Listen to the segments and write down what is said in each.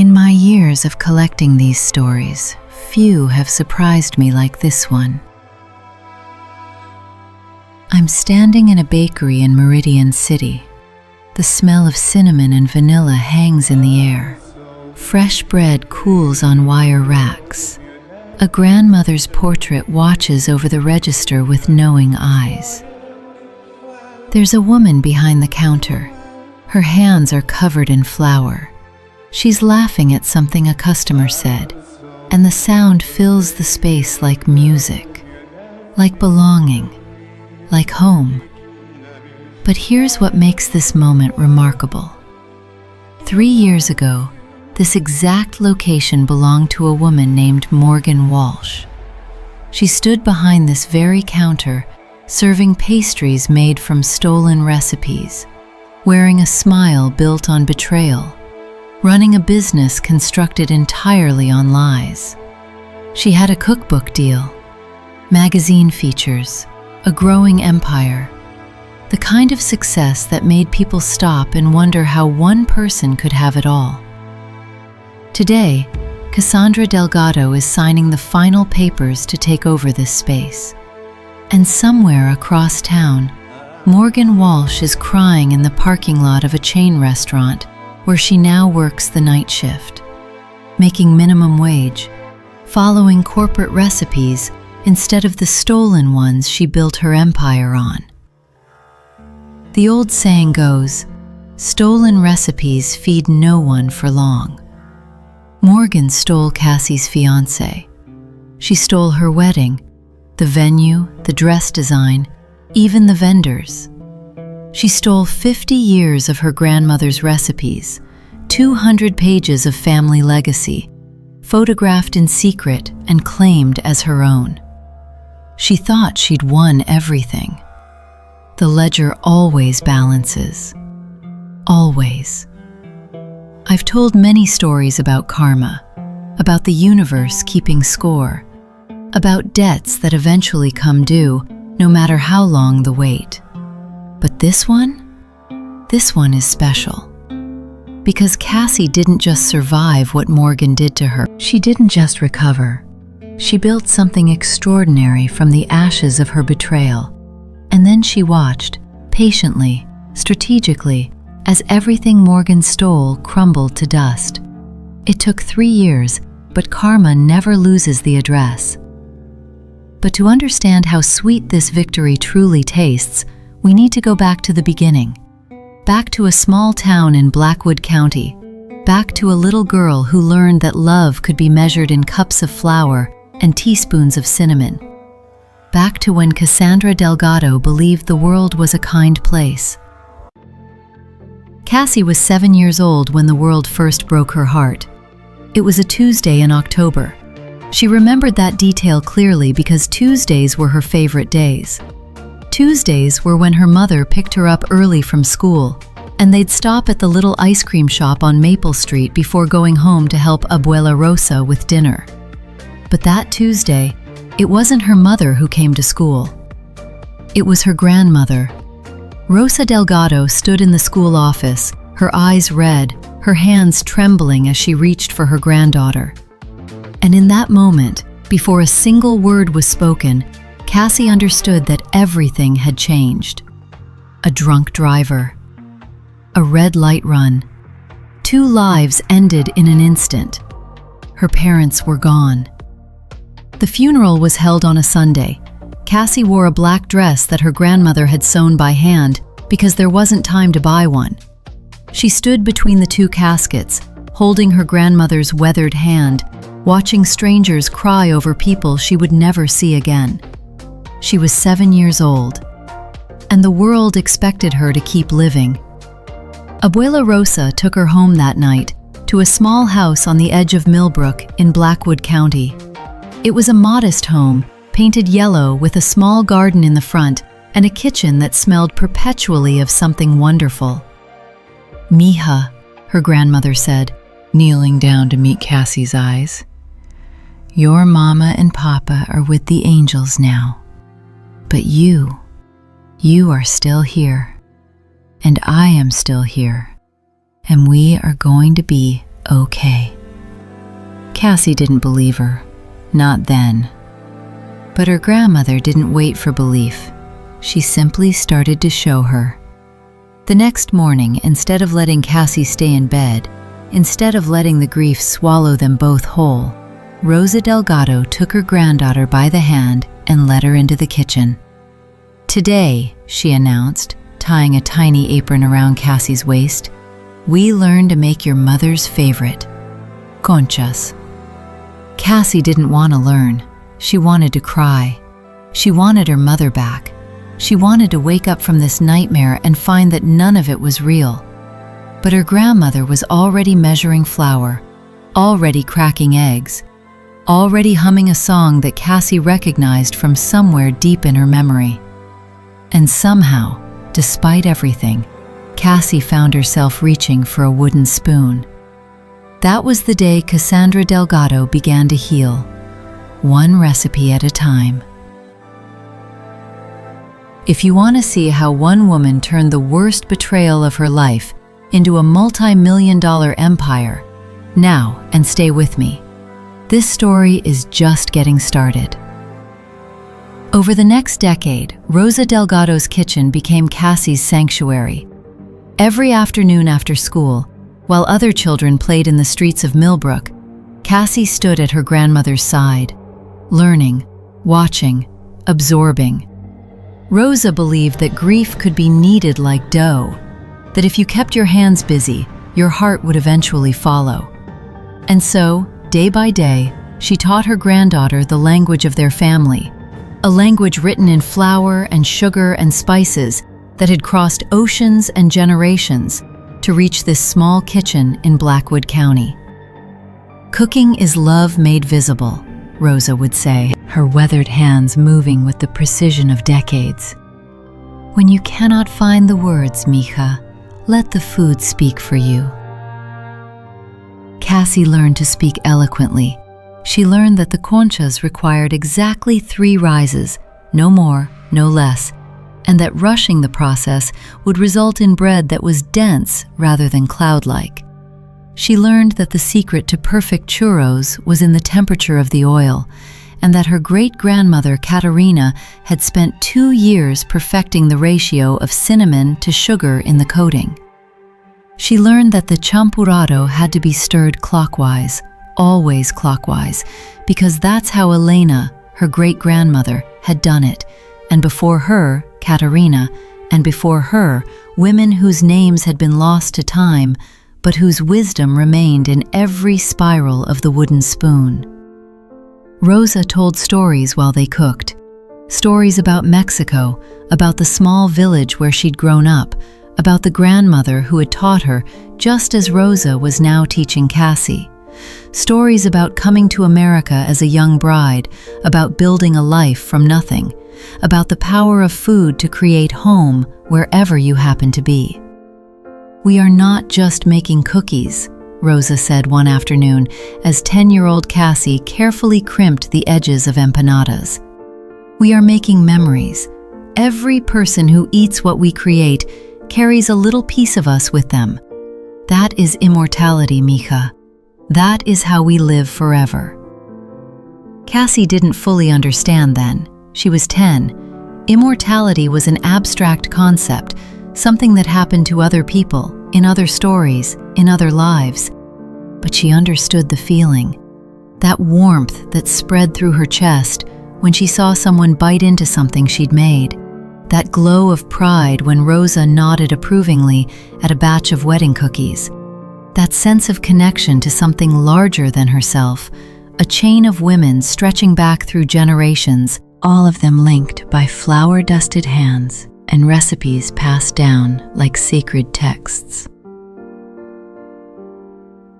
In my years of collecting these stories, few have surprised me like this one. I'm standing in a bakery in Meridian City. The smell of cinnamon and vanilla hangs in the air. Fresh bread cools on wire racks. A grandmother's portrait watches over the register with knowing eyes. There's a woman behind the counter. Her hands are covered in flour. She's laughing at something a customer said, and the sound fills the space like music, like belonging, like home. But here's what makes this moment remarkable. 3 years ago, this exact location belonged to a woman named Morgan Walsh. She stood behind this very counter, serving pastries made from stolen recipes, wearing a smile built on betrayal, running a business constructed entirely on lies. She had a cookbook deal, magazine features, a growing empire, the kind of success that made people stop and wonder how one person could have it all. Today, Cassandra Delgado is signing the final papers to take over this space. And somewhere across town, Morgan Walsh is crying in the parking lot of a chain restaurant where she now works the night shift, making minimum wage, following corporate recipes instead of the stolen ones she built her empire on. The old saying goes, stolen recipes feed no one for long. Morgan stole Cassie's fiancé. She stole her wedding, the venue, the dress design, even the vendors. She stole 50 years of her grandmother's recipes, 200 pages of family legacy, photographed in secret and claimed as her own. She thought she'd won everything. The ledger always balances. Always. I've told many stories about karma, about the universe keeping score, about debts that eventually come due, no matter how long the wait. But this one is special. Because Cassie didn't just survive what Morgan did to her. She didn't just recover. She built something extraordinary from the ashes of her betrayal. And then she watched, patiently, strategically, as everything Morgan stole crumbled to dust. It took 3 years, but karma never loses the address. But to understand how sweet this victory truly tastes, we need to go back to the beginning. Back to a small town in Blackwood County. Back to a little girl who learned that love could be measured in cups of flour and teaspoons of cinnamon. Back to when Cassandra Delgado believed the world was a kind place. Cassie was 7 years old when the world first broke her heart. It was a Tuesday in October. She remembered that detail clearly because Tuesdays were her favorite days. Tuesdays were when her mother picked her up early from school, and they'd stop at the little ice cream shop on Maple Street before going home to help Abuela Rosa with dinner. But that Tuesday, it wasn't her mother who came to school. It was her grandmother. Rosa Delgado stood in the school office, her eyes red, her hands trembling as she reached for her granddaughter. And in that moment, before a single word was spoken, Cassie understood that everything had changed. A drunk driver. A red light run. 2 lives ended in an instant. Her parents were gone. The funeral was held on a Sunday. Cassie wore a black dress that her grandmother had sewn by hand because there wasn't time to buy one. She stood between the 2 caskets, holding her grandmother's weathered hand, watching strangers cry over people she would never see again. She was 7 years old, and the world expected her to keep living. Abuela Rosa took her home that night to a small house on the edge of Millbrook in Blackwood County. It was a modest home, painted yellow with a small garden in the front and a kitchen that smelled perpetually of something wonderful. "Mija," her grandmother said, kneeling down to meet Cassie's eyes. "Your mama and papa are with the angels now. But you are still here. And I am still here. And we are going to be okay. Cassie didn't believe her, not then. But her grandmother didn't wait for belief. She simply started to show her. The next morning, instead of letting Cassie stay in bed, instead of letting the grief swallow them both whole, Rosa Delgado took her granddaughter by the hand and led her into the kitchen. "Today," she announced, tying a tiny apron around Cassie's waist, "we learn to make your mother's favorite, conchas." Cassie didn't want to learn. She wanted to cry. She wanted her mother back. She wanted to wake up from this nightmare and find that none of it was real. But her grandmother was already measuring flour, already cracking eggs, already humming a song that Cassie recognized from somewhere deep in her memory. And somehow, despite everything, Cassie found herself reaching for a wooden spoon. That was the day Cassandra Delgado began to heal, one recipe at a time. If you want to see how one woman turned the worst betrayal of her life into a multi-million-dollar empire, now and stay with me. This story is just getting started. Over the next decade, Rosa Delgado's kitchen became Cassie's sanctuary. Every afternoon after school, while other children played in the streets of Millbrook, Cassie stood at her grandmother's side, learning, watching, absorbing. Rosa believed that grief could be kneaded like dough, that if you kept your hands busy, your heart would eventually follow. And so, day by day, she taught her granddaughter the language of their family, a language written in flour and sugar and spices that had crossed oceans and generations to reach this small kitchen in Blackwood County. "Cooking is love made visible," Rosa would say, her weathered hands moving with the precision of decades. "When you cannot find the words, mija, let the food speak for you." Cassie learned to speak eloquently. She learned that the conchas required exactly 3 rises, no more, no less, and that rushing the process would result in bread that was dense rather than cloud-like. She learned that the secret to perfect churros was in the temperature of the oil, and that her great-grandmother Caterina had spent 2 years perfecting the ratio of cinnamon to sugar in the coating. She learned that the champurrado had to be stirred clockwise, always clockwise, because that's how Elena, her great-grandmother, had done it, and before her, Caterina, and before her, women whose names had been lost to time, but whose wisdom remained in every spiral of the wooden spoon. Rosa told stories while they cooked. Stories about Mexico, about the small village where she'd grown up, about the grandmother who had taught her just as Rosa was now teaching Cassie. Stories about coming to America as a young bride, about building a life from nothing, about the power of food to create home wherever you happen to be. "We are not just making cookies," Rosa said one afternoon as 10-year-old Cassie carefully crimped the edges of empanadas. "We are making memories. Every person who eats what we create carries a little piece of us with them. That is immortality, mija. That is how we live forever." Cassie didn't fully understand then. She was 10. Immortality was an abstract concept, something that happened to other people, in other stories, in other lives. But she understood the feeling, that warmth that spread through her chest when she saw someone bite into something she'd made, that glow of pride when Rosa nodded approvingly at a batch of wedding cookies, that sense of connection to something larger than herself, a chain of women stretching back through generations, all of them linked by flour-dusted hands and recipes passed down like sacred texts.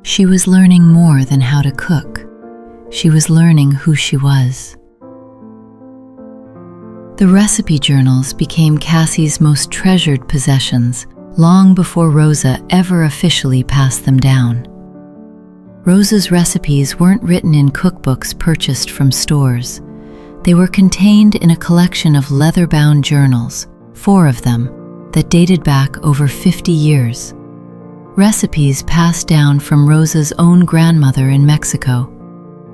She was learning more than how to cook. She was learning who she was. The recipe journals became Cassie's most treasured possessions long before Rosa ever officially passed them down. Rosa's recipes weren't written in cookbooks purchased from stores. They were contained in a collection of leather-bound journals, 4 of them, that dated back over 50 years. recipes passed down from Rosa's own grandmother in Mexico,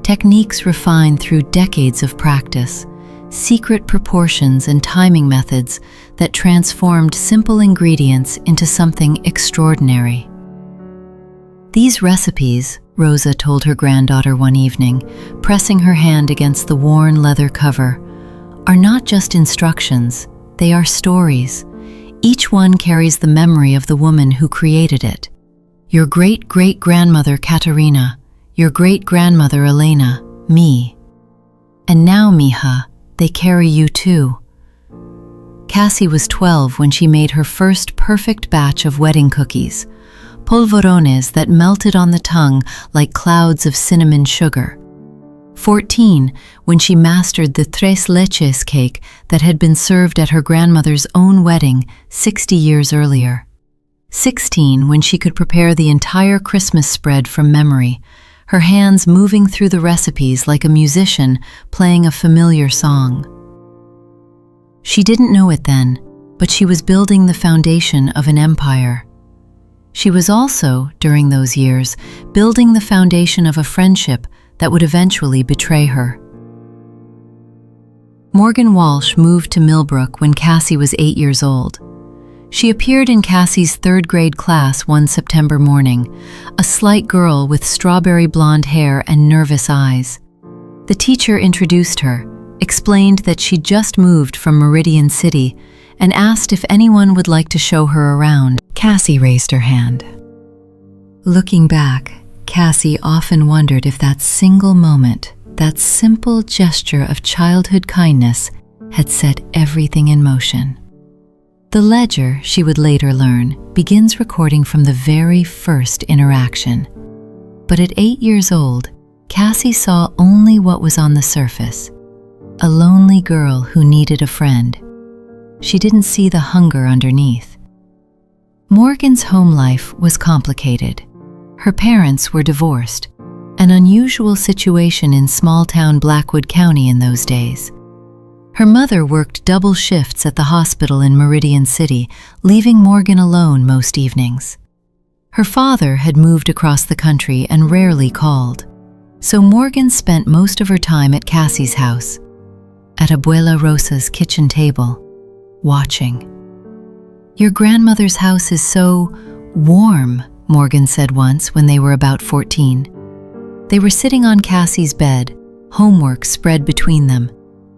techniques refined through decades of practice, secret proportions and timing methods that transformed simple ingredients into something extraordinary. These recipes, Rosa told her granddaughter one evening, pressing her hand against the worn leather cover, are not just instructions, they are stories. Each one carries the memory of the woman who created it. Your great-great-grandmother Katerina, your great-grandmother Elena, me. And now, mija, they carry you too. Cassie was 12 when she made her first perfect batch of wedding cookies, polvorones that melted on the tongue like clouds of cinnamon sugar. 14 when she mastered the tres leches cake that had been served at her grandmother's own wedding 60 years earlier. 16 when she could prepare the entire Christmas spread from memory, her hands moving through the recipes like a musician playing a familiar song. She didn't know it then, but she was building the foundation of an empire. She was also, during those years, building the foundation of a friendship that would eventually betray her. Morgan Walsh moved to Millbrook when Cassie was 8 years old. She appeared in Cassie's third-grade class one September morning, a slight girl with strawberry blonde hair and nervous eyes. The teacher introduced her, explained that she'd just moved from Meridian City, and asked if anyone would like to show her around. Cassie raised her hand. Looking back, Cassie often wondered if that single moment, that simple gesture of childhood kindness, had set everything in motion. The ledger, she would later learn, begins recording from the very first interaction. But at 8 years old, Cassie saw only what was on the surface, a lonely girl who needed a friend. She didn't see the hunger underneath. Morgan's home life was complicated. Her parents were divorced, an unusual situation in small-town Blackwood County in those days. Her mother worked double shifts at the hospital in Meridian City, leaving Morgan alone most evenings. Her father had moved across the country and rarely called, so Morgan spent most of her time at Cassie's house, at Abuela Rosa's kitchen table, watching. "Your grandmother's house is so warm," Morgan said once when they were about 14. They were sitting on Cassie's bed, homework spread between them,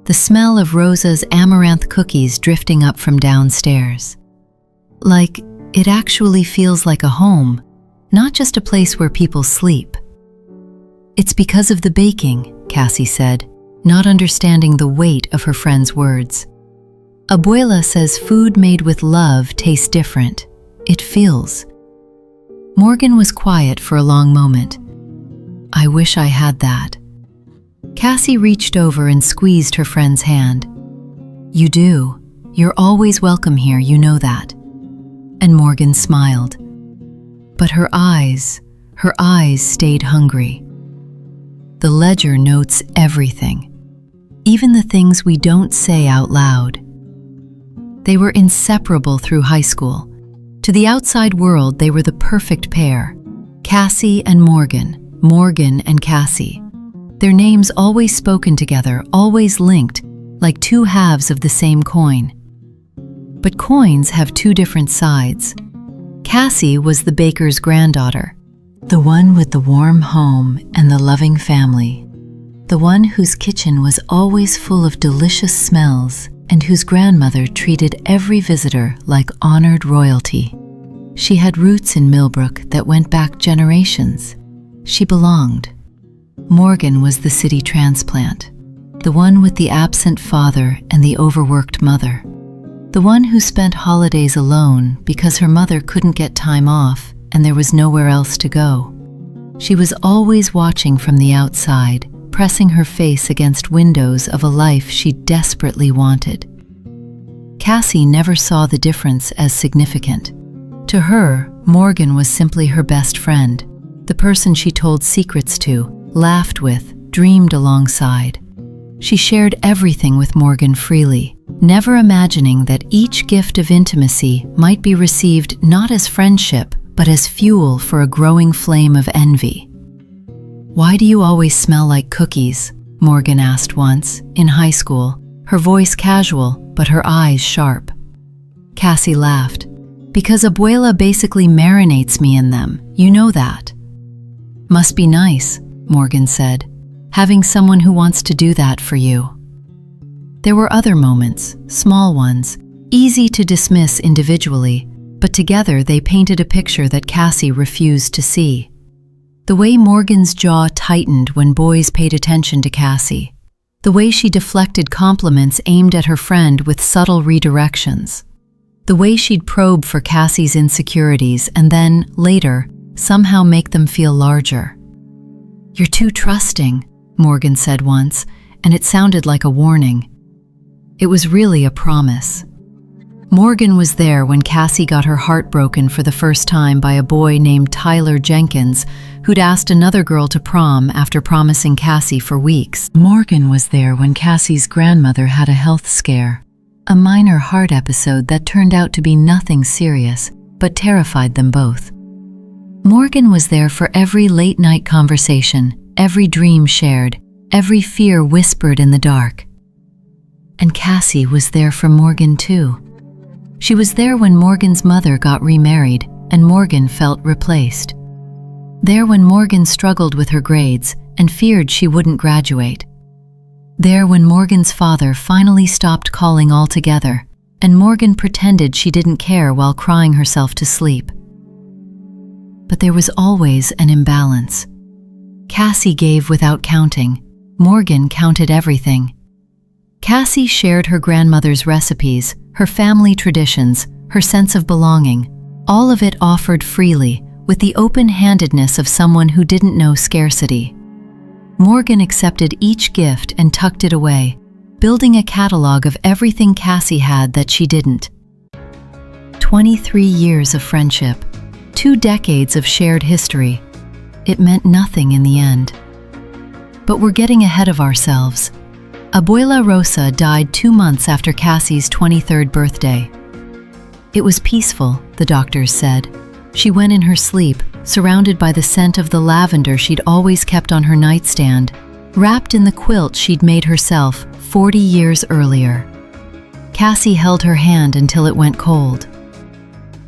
the smell of Rosa's amaranth cookies drifting up from downstairs. "Like, it actually feels like a home, not just a place where people sleep." "It's because of the baking," Cassie said, not understanding the weight of her friend's words. "Abuela says food made with love tastes different. It feels." Morgan was quiet for a long moment. "I wish I had that." Cassie reached over and squeezed her friend's hand. "You do. You're always welcome here, you know that." And Morgan smiled. But her eyes stayed hungry. The ledger notes everything, even the things we don't say out loud. They were inseparable through high school. To the outside world, they were the perfect pair. Cassie and Morgan, Morgan and Cassie. Their names always spoken together, always linked, like two halves of the same coin. But coins have two different sides. Cassie was the baker's granddaughter, the one with the warm home and the loving family, the one whose kitchen was always full of delicious smells and whose grandmother treated every visitor like honored royalty. She had roots in Millbrook that went back generations. She belonged. Morgan was the city transplant, the one with the absent father and the overworked mother, the one who spent holidays alone because her mother couldn't get time off and there was nowhere else to go. She was always watching from the outside, pressing her face against windows of a life she desperately wanted. Cassie never saw the difference as significant. To her, Morgan was simply her best friend, the person she told secrets to, laughed with, dreamed alongside. She shared everything with Morgan freely, never imagining that each gift of intimacy might be received not as friendship, but as fuel for a growing flame of envy. "Why do you always smell like cookies?" Morgan asked once, in high school, her voice casual, but her eyes sharp. Cassie laughed. "Because Abuela basically marinates me in them, you know that." "Must be nice," Morgan said, "having someone who wants to do that for you." There were other moments, small ones, easy to dismiss individually, but together they painted a picture that Cassie refused to see. The way Morgan's jaw tightened when boys paid attention to Cassie. The way she deflected compliments aimed at her friend with subtle redirections. The way she'd probe for Cassie's insecurities and then, later, somehow make them feel larger. "You're too trusting," Morgan said once, and it sounded like a warning. It was really a promise. Morgan was there when Cassie got her heart broken for the first time by a boy named Tyler Jenkins, who'd asked another girl to prom after promising Cassie for weeks. Morgan was there when Cassie's grandmother had a health scare, a minor heart episode that turned out to be nothing serious, but terrified them both. Morgan was there for every late-night conversation, every dream shared, every fear whispered in the dark. And Cassie was there for Morgan too. She was there when Morgan's mother got remarried and Morgan felt replaced. There when Morgan struggled with her grades and feared she wouldn't graduate. There when Morgan's father finally stopped calling altogether and Morgan pretended she didn't care while crying herself to sleep. But there was always an imbalance. Cassie gave without counting. Morgan counted everything. Cassie shared her grandmother's recipes, her family traditions, her sense of belonging, all of it offered freely, with the open-handedness of someone who didn't know scarcity. Morgan accepted each gift and tucked it away, building a catalog of everything Cassie had that she didn't. 23 years of friendship, 2 decades of shared history. It meant nothing in the end. But we're getting ahead of ourselves. Abuela Rosa died 2 months after Cassie's 23rd birthday. It was peaceful, the doctors said. She went in her sleep, surrounded by the scent of the lavender she'd always kept on her nightstand, wrapped in the quilt she'd made herself 40 years earlier. Cassie held her hand until it went cold.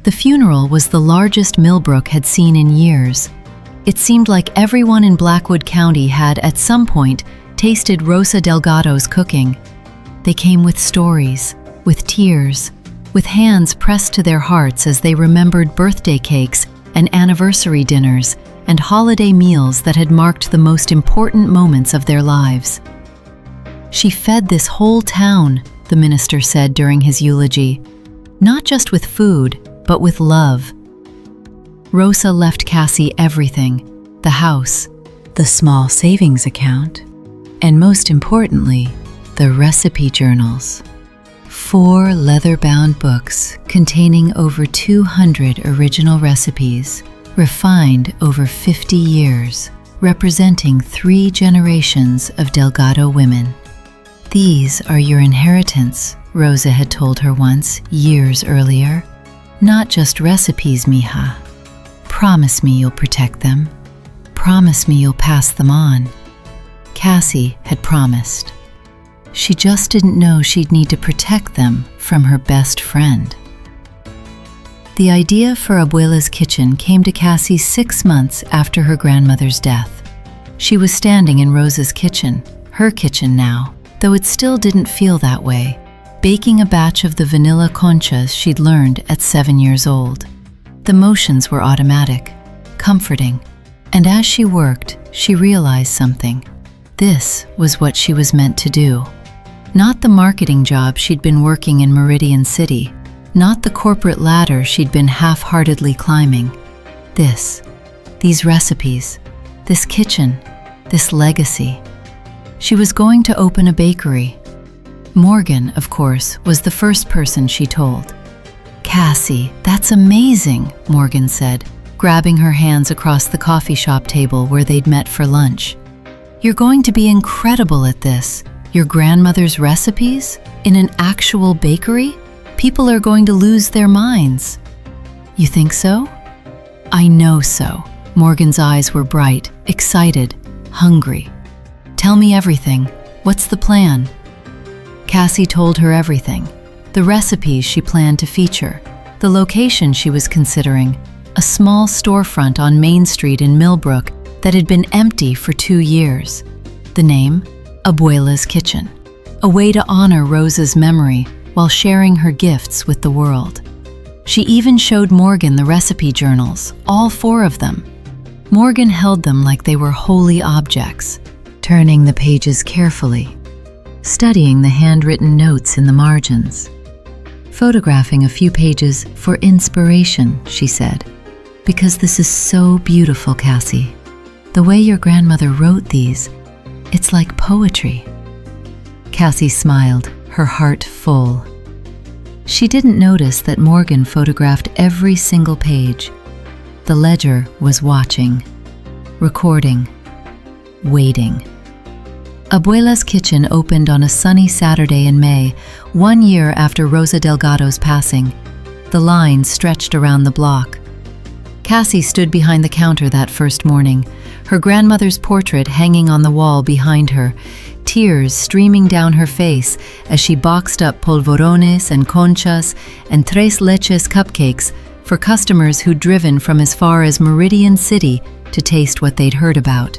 The funeral was the largest Millbrook had seen in years. It seemed like everyone in Blackwood County had, at some point, tasted Rosa Delgado's cooking. They came with stories, with tears, with hands pressed to their hearts as they remembered birthday cakes and anniversary dinners and holiday meals that had marked the most important moments of their lives. "She fed this whole town," the minister said during his eulogy, "not just with food, but with love." Rosa left Cassie everything, the house, the small savings account, and most importantly, the recipe journals. 4 leather-bound books containing over 200 original recipes, refined over 50 years, representing 3 generations of Delgado women. "These are your inheritance," Rosa had told her once, years earlier. "Not just recipes, mija. Promise me you'll protect them. Promise me you'll pass them on." Cassie had promised. She just didn't know she'd need to protect them from her best friend. The idea for Abuela's kitchen came to Cassie 6 months after her grandmother's death. She was standing in Rosa's kitchen, her kitchen now, though it still didn't feel that way, baking a batch of the vanilla conchas she'd learned at 7 years old. The motions were automatic, comforting, and as she worked, she realized something. This was what she was meant to do. Not the marketing job she'd been working in Meridian City, not the corporate ladder she'd been half-heartedly climbing. These recipes, this kitchen, this legacy. She was going to open a bakery. Morgan, of course, was the first person she told. "Cassie, that's amazing," Morgan said, grabbing her hands across the coffee shop table where they'd met for lunch. "You're going to be incredible at this. Your grandmother's recipes? In an actual bakery? People are going to lose their minds." "You think so?" I know so. Morgan's eyes were bright, excited, hungry. Tell me everything. What's the plan? Cassie told her everything. The recipes she planned to feature, the location she was considering, a small storefront on Main Street in Millbrook that had been empty for 2 years. The name? Abuela's Kitchen. A way to honor Rosa's memory while sharing her gifts with the world. She even showed Morgan the recipe journals, all 4 of them. Morgan held them like they were holy objects, turning the pages carefully, studying the handwritten notes in the margins. Photographing a few pages for inspiration, she said, because this is so beautiful, Cassie. The way your grandmother wrote these, it's like poetry. Cassie smiled, her heart full. She didn't notice that Morgan photographed every single page. The ledger was watching, recording, waiting. Abuela's Kitchen opened on a sunny Saturday in May, 1 year after Rosa Delgado's passing. The line stretched around the block. Cassie stood behind the counter that first morning, her grandmother's portrait hanging on the wall behind her, tears streaming down her face as she boxed up polvorones and conchas and tres leches cupcakes for customers who'd driven from as far as Meridian City to taste what they'd heard about.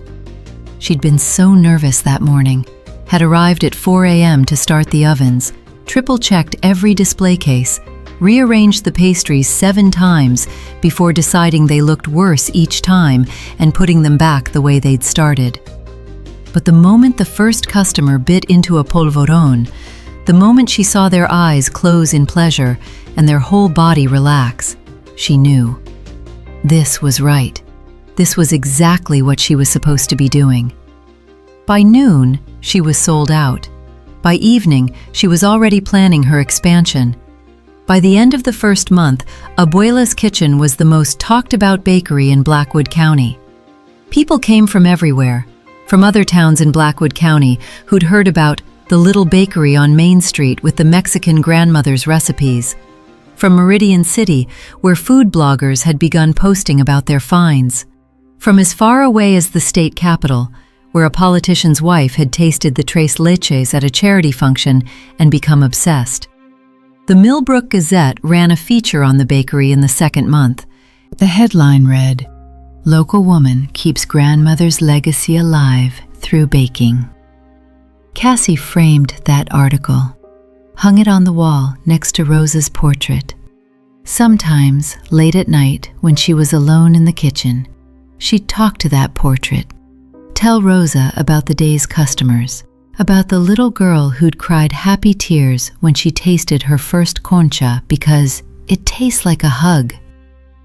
She'd been so nervous that morning, had arrived at 4 a.m. to start the ovens, triple-checked every display case, rearranged the pastries 7 times before deciding they looked worse each time and putting them back the way they'd started. But the moment the first customer bit into a polvorón, the moment she saw their eyes close in pleasure and their whole body relax, she knew. This was right. This was exactly what she was supposed to be doing. By noon, she was sold out. By evening, she was already planning her expansion. By the end of the first month, Abuela's Kitchen was the most talked-about bakery in Blackwood County. People came from everywhere, from other towns in Blackwood County who'd heard about the little bakery on Main Street with the Mexican grandmother's recipes, from Meridian City, where food bloggers had begun posting about their finds, from as far away as the state capital, where a politician's wife had tasted the tres leches at a charity function and become obsessed. The Millbrook Gazette ran a feature on the bakery in the second month. The headline read, "Local woman keeps grandmother's legacy alive through baking." Cassie framed that article, hung it on the wall next to Rosa's portrait. Sometimes, late at night, when she was alone in the kitchen, she'd talk to that portrait, tell Rosa about the day's customers, about the little girl who'd cried happy tears when she tasted her first concha because it tastes like a hug,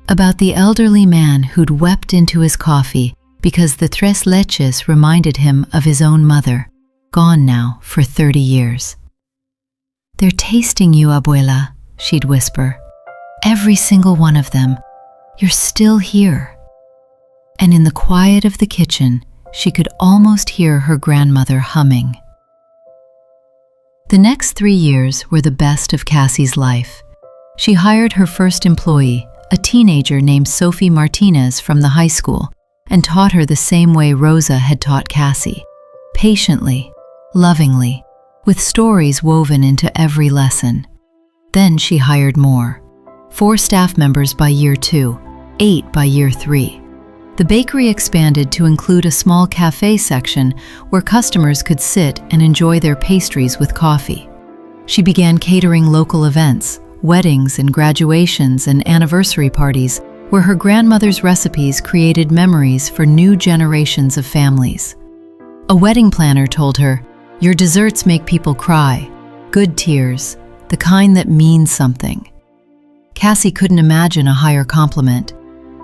about the elderly man who'd wept into his coffee because the tres leches reminded him of his own mother, gone now for 30 years. "They're tasting you, Abuela," she'd whisper. "Every single one of them. You're still here." And in the quiet of the kitchen, she could almost hear her grandmother humming. The next 3 years were the best of Cassie's life. She hired her first employee, a teenager named Sophie Martinez from the high school, and taught her the same way Rosa had taught Cassie, patiently, lovingly, with stories woven into every lesson. Then she hired more. 4 staff members by year 2, 8 by year 3. The bakery expanded to include a small cafe section where customers could sit and enjoy their pastries with coffee. She began catering local events, weddings and graduations and anniversary parties, where her grandmother's recipes created memories for new generations of families. A wedding planner told her, "Your desserts make people cry, good tears, the kind that mean something." Cassie couldn't imagine a higher compliment.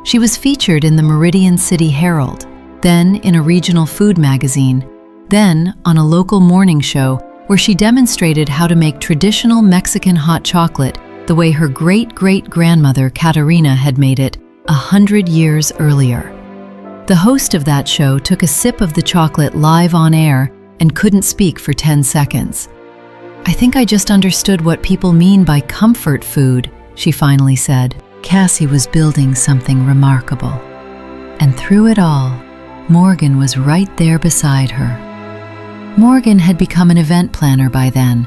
She was featured in the Meridian City Herald, then in a regional food magazine, then on a local morning show where she demonstrated how to make traditional Mexican hot chocolate the way her great-great-grandmother Caterina had made it 100 years earlier. The host of that show took a sip of the chocolate live on air and couldn't speak for 10 seconds. "I think I just understood what people mean by comfort food," she finally said. Cassie was building something remarkable. And through it all, Morgan was right there beside her. Morgan had become an event planner by then,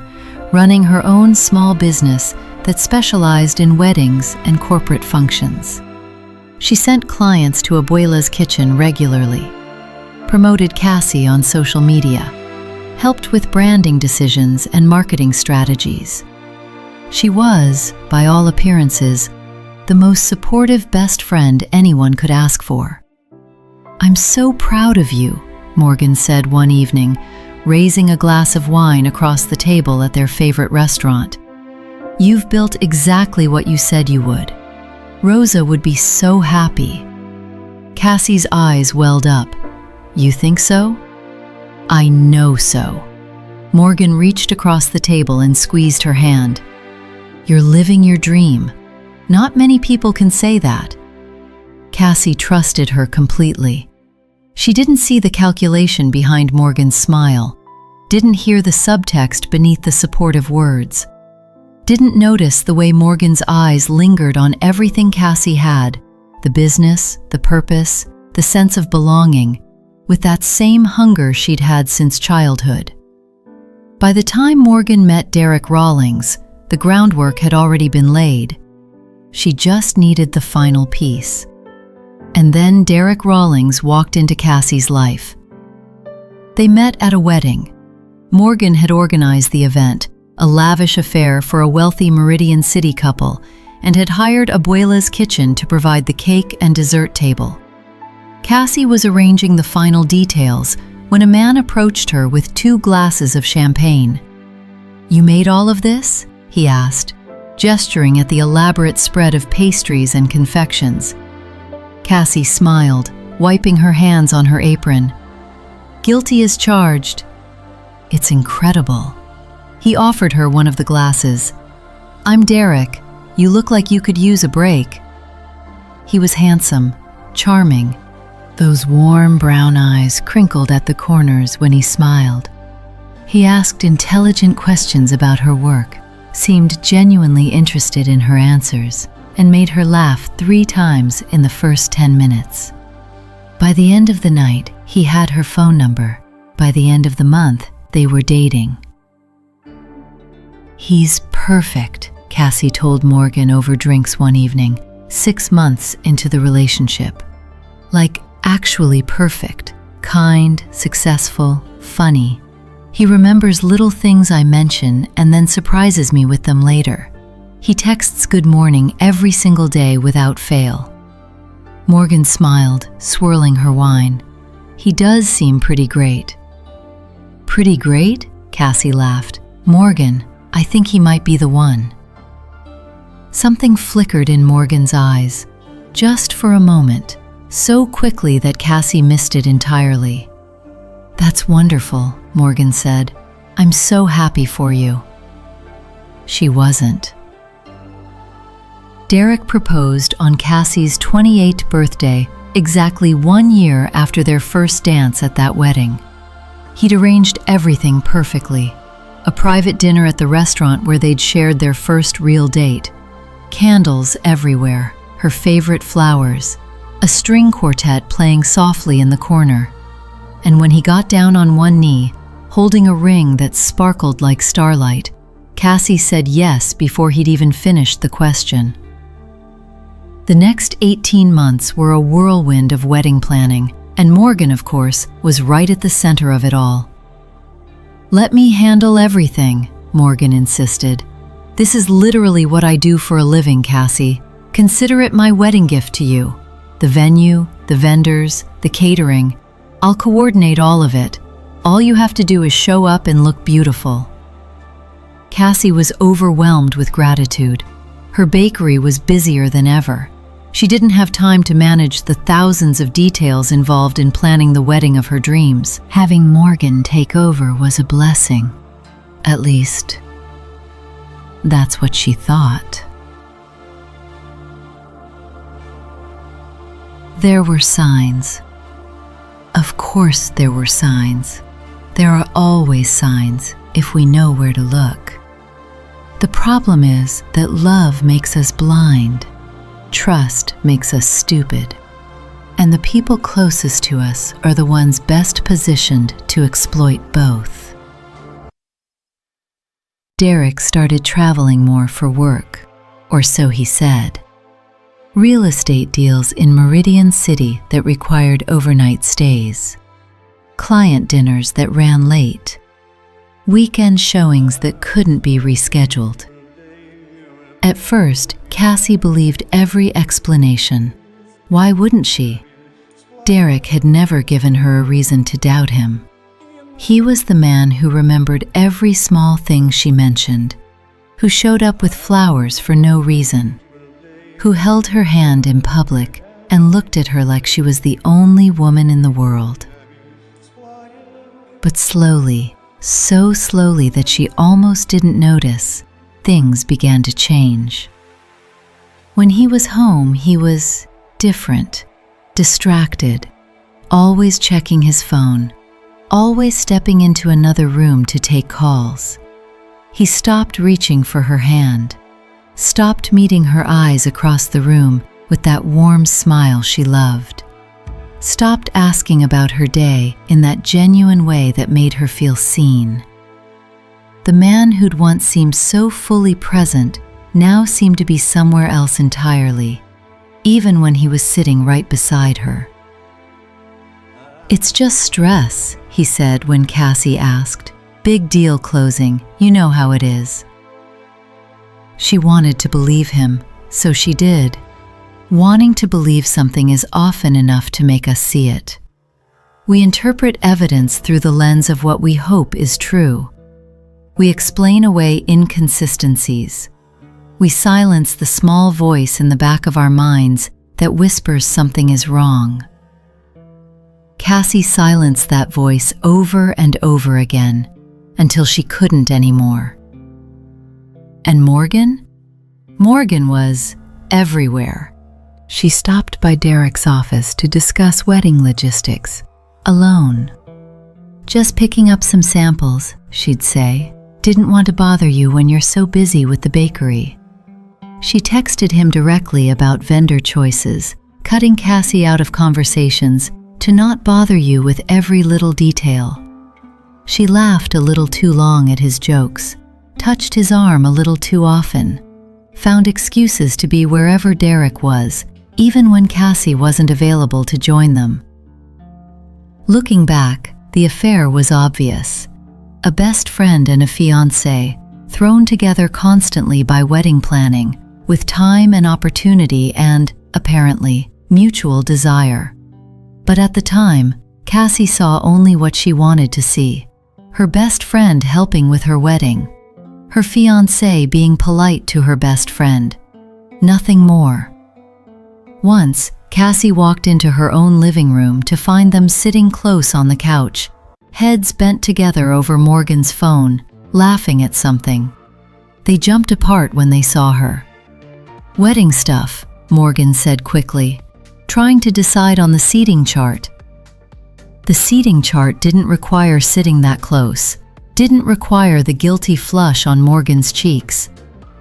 running her own small business that specialized in weddings and corporate functions. She sent clients to Abuela's kitchen regularly, promoted Cassie on social media, helped with branding decisions and marketing strategies. She was, by all appearances, the most supportive best friend anyone could ask for. "I'm so proud of you," Morgan said one evening, raising a glass of wine across the table at their favorite restaurant. "You've built exactly what you said you would. Rosa would be so happy." Cassie's eyes welled up. "You think so?" "I know so." Morgan reached across the table and squeezed her hand. "You're living your dream. Not many people can say that." Cassie trusted her completely. She didn't see the calculation behind Morgan's smile, didn't hear the subtext beneath the supportive words, didn't notice the way Morgan's eyes lingered on everything Cassie had, the business, the purpose, the sense of belonging, with that same hunger she'd had since childhood. By the time Morgan met Derek Rawlings, the groundwork had already been laid. She just needed the final piece. And then Derek Rawlings walked into Cassie's life. They met at a wedding. Morgan had organized the event, a lavish affair for a wealthy Meridian City couple, and had hired Abuela's kitchen to provide the cake and dessert table. Cassie was arranging the final details when a man approached her with 2 glasses of champagne. "You made all of this?" he asked, gesturing at the elaborate spread of pastries and confections. Cassie smiled, wiping her hands on her apron. "Guilty as charged." "It's incredible." He offered her one of the glasses. "I'm Derek. You look like you could use a break." He was handsome, charming. Those warm brown eyes crinkled at the corners when he smiled. He asked intelligent questions about her work, seemed genuinely interested in her answers, and made her laugh 3 times in the first 10 minutes. By the end of the night, he had her phone number. By the end of the month, they were dating. "He's perfect," Cassie told Morgan over drinks one evening, 6 months into the relationship. "Like, actually perfect, kind, successful, funny. He remembers little things I mention and then surprises me with them later. He texts good morning every single day without fail." Morgan smiled, swirling her wine. "He does seem pretty great." "Pretty great?" Cassie laughed. "Morgan, I think he might be the one." Something flickered in Morgan's eyes, just for a moment, so quickly that Cassie missed it entirely. "That's wonderful," Morgan said. "I'm so happy for you." She wasn't. Derek proposed on Cassie's 28th birthday, exactly 1 year after their first dance at that wedding. He'd arranged everything perfectly. A private dinner at the restaurant where they'd shared their first real date. Candles everywhere, her favorite flowers, a string quartet playing softly in the corner. And when he got down on one knee, holding a ring that sparkled like starlight, Cassie said yes before he'd even finished the question. The next 18 months were a whirlwind of wedding planning, and Morgan, of course, was right at the center of it all. "Let me handle everything," Morgan insisted. "This is literally what I do for a living, Cassie. Consider it my wedding gift to you. The venue, the vendors, the catering. I'll coordinate all of it. All you have to do is show up and look beautiful." Cassie was overwhelmed with gratitude. Her bakery was busier than ever. She didn't have time to manage the thousands of details involved in planning the wedding of her dreams. Having Morgan take over was a blessing. At least, that's what she thought. There were signs. Of course there were signs. There are always signs if we know where to look. The problem is that love makes us blind. trust makes us stupid, and the people closest to us are the ones best positioned to exploit both. Derek started traveling more for work, or so he said. Real estate deals in Meridian City that required overnight stays, client dinners that ran late, weekend showings that couldn't be rescheduled. At first, Cassie believed every explanation. Why wouldn't she? Derek had never given her a reason to doubt him. He was the man who remembered every small thing she mentioned, who showed up with flowers for no reason, who held her hand in public and looked at her like she was the only woman in the world. But slowly, so slowly that she almost didn't notice, things began to change. When he was home, he was different, distracted, always checking his phone, always stepping into another room to take calls. He stopped reaching for her hand, stopped meeting her eyes across the room with that warm smile she loved, stopped asking about her day in that genuine way that made her feel seen. The man who'd once seemed so fully present now seemed to be somewhere else entirely, even when he was sitting right beside her. "It's just stress," he said when Cassie asked. "Big deal closing, you know how it is." She wanted to believe him, so she did. Wanting to believe something is often enough to make us see it. We interpret evidence through the lens of what we hope is true. We explain away inconsistencies. We silence the small voice in the back of our minds that whispers something is wrong. Cassie silenced that voice over and over again until she couldn't anymore. And Morgan? Morgan was everywhere. She stopped by Derek's office to discuss wedding logistics, alone. "Just picking up some samples," she'd say. "Didn't want to bother you when you're so busy with the bakery." She texted him directly about vendor choices, cutting Cassie out of conversations to not bother you with every little detail. She laughed a little too long at his jokes, touched his arm a little too often, found excuses to be wherever Derek was, even when Cassie wasn't available to join them. Looking back, the affair was obvious. A best friend and a fiancé, thrown together constantly by wedding planning, with time and opportunity and, apparently, mutual desire. But at the time, Cassie saw only what she wanted to see. Her best friend helping with her wedding. Her fiancé being polite to her best friend. Nothing more. Once, Cassie walked into her own living room to find them sitting close on the couch, heads bent together over Morgan's phone, laughing at something. They jumped apart when they saw her. "Wedding stuff," Morgan said quickly, trying to decide on the seating chart. The seating chart didn't require sitting that close, didn't require the guilty flush on Morgan's cheeks,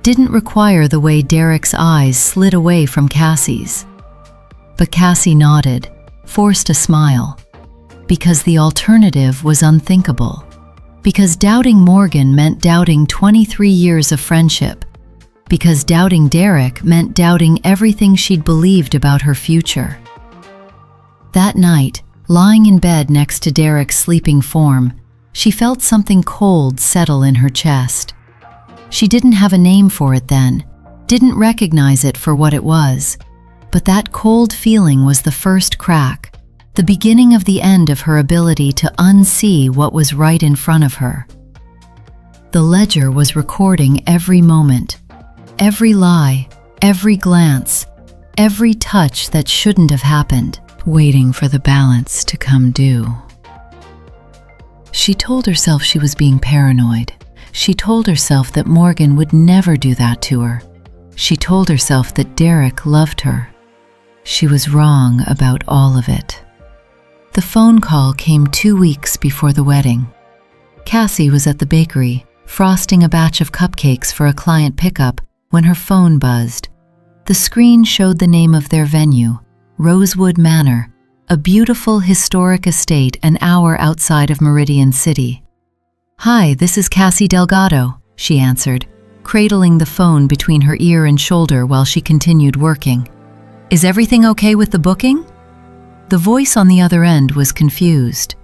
didn't require the way Derek's eyes slid away from Cassie's. But Cassie nodded, forced a smile, because the alternative was unthinkable. Because doubting Morgan meant doubting 23 years of friendship. Because doubting Derek meant doubting everything she'd believed about her future. That night, lying in bed next to Derek's sleeping form, she felt something cold settle in her chest. She didn't have a name for it then, didn't recognize it for what it was, but that cold feeling was the first crack, the beginning of the end of her ability to unsee what was right in front of her. The ledger was recording every moment, every lie, every glance, every touch that shouldn't have happened, waiting for the balance to come due. She told herself she was being paranoid. She told herself that Morgan would never do that to her. She told herself that Derek loved her. She was wrong about all of it. The phone call came 2 weeks before the wedding. Cassie was at the bakery, frosting a batch of cupcakes for a client pickup, when her phone buzzed. The screen showed the name of their venue, Rosewood Manor, a beautiful historic estate an hour outside of Meridian City. "Hi, this is Cassie Delgado," she answered, cradling the phone between her ear and shoulder while she continued working. "Is everything okay with the booking?" The voice on the other end was confused.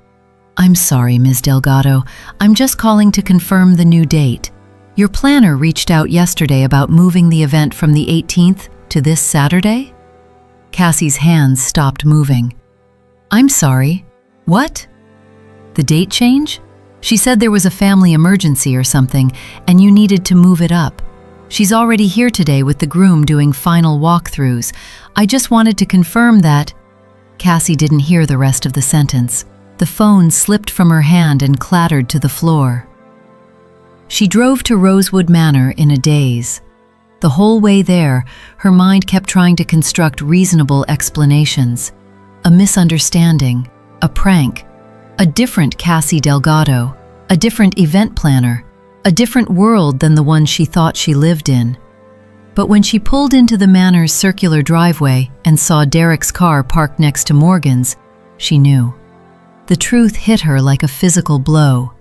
"I'm sorry, Ms. Delgado. I'm just calling to confirm the new date. Your planner reached out yesterday about moving the event from the 18th to this Saturday?" Cassie's hands stopped moving. "I'm sorry. What? The date change? She said there was a family emergency or something, and you needed to move it up. She's already here today with the groom doing final walkthroughs. I just wanted to confirm that—" Cassie didn't hear the rest of the sentence. The phone slipped from her hand and clattered to the floor. She drove to Rosewood Manor in a daze. The whole way there, her mind kept trying to construct reasonable explanations. A misunderstanding, a prank, a different Cassie Delgado, a different event planner, a different world than the one she thought she lived in. But when she pulled into the manor's circular driveway and saw Derek's car parked next to Morgan's, she knew. The truth hit her like a physical blow.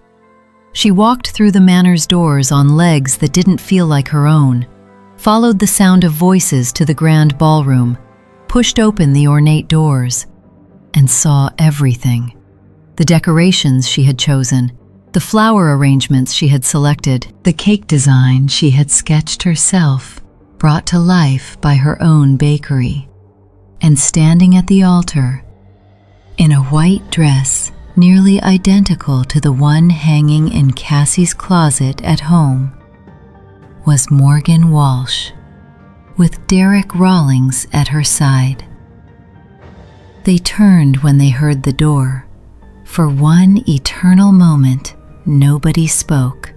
She walked through the manor's doors on legs that didn't feel like her own, followed the sound of voices to the grand ballroom, pushed open the ornate doors, and saw everything. The decorations she had chosen, the flower arrangements she had selected, the cake design she had sketched herself, brought to life by her own bakery. And standing at the altar, in a white dress nearly identical to the one hanging in Cassie's closet at home, was Morgan Walsh, with Derek Rawlings at her side. They turned when they heard the door. For one eternal moment, nobody spoke.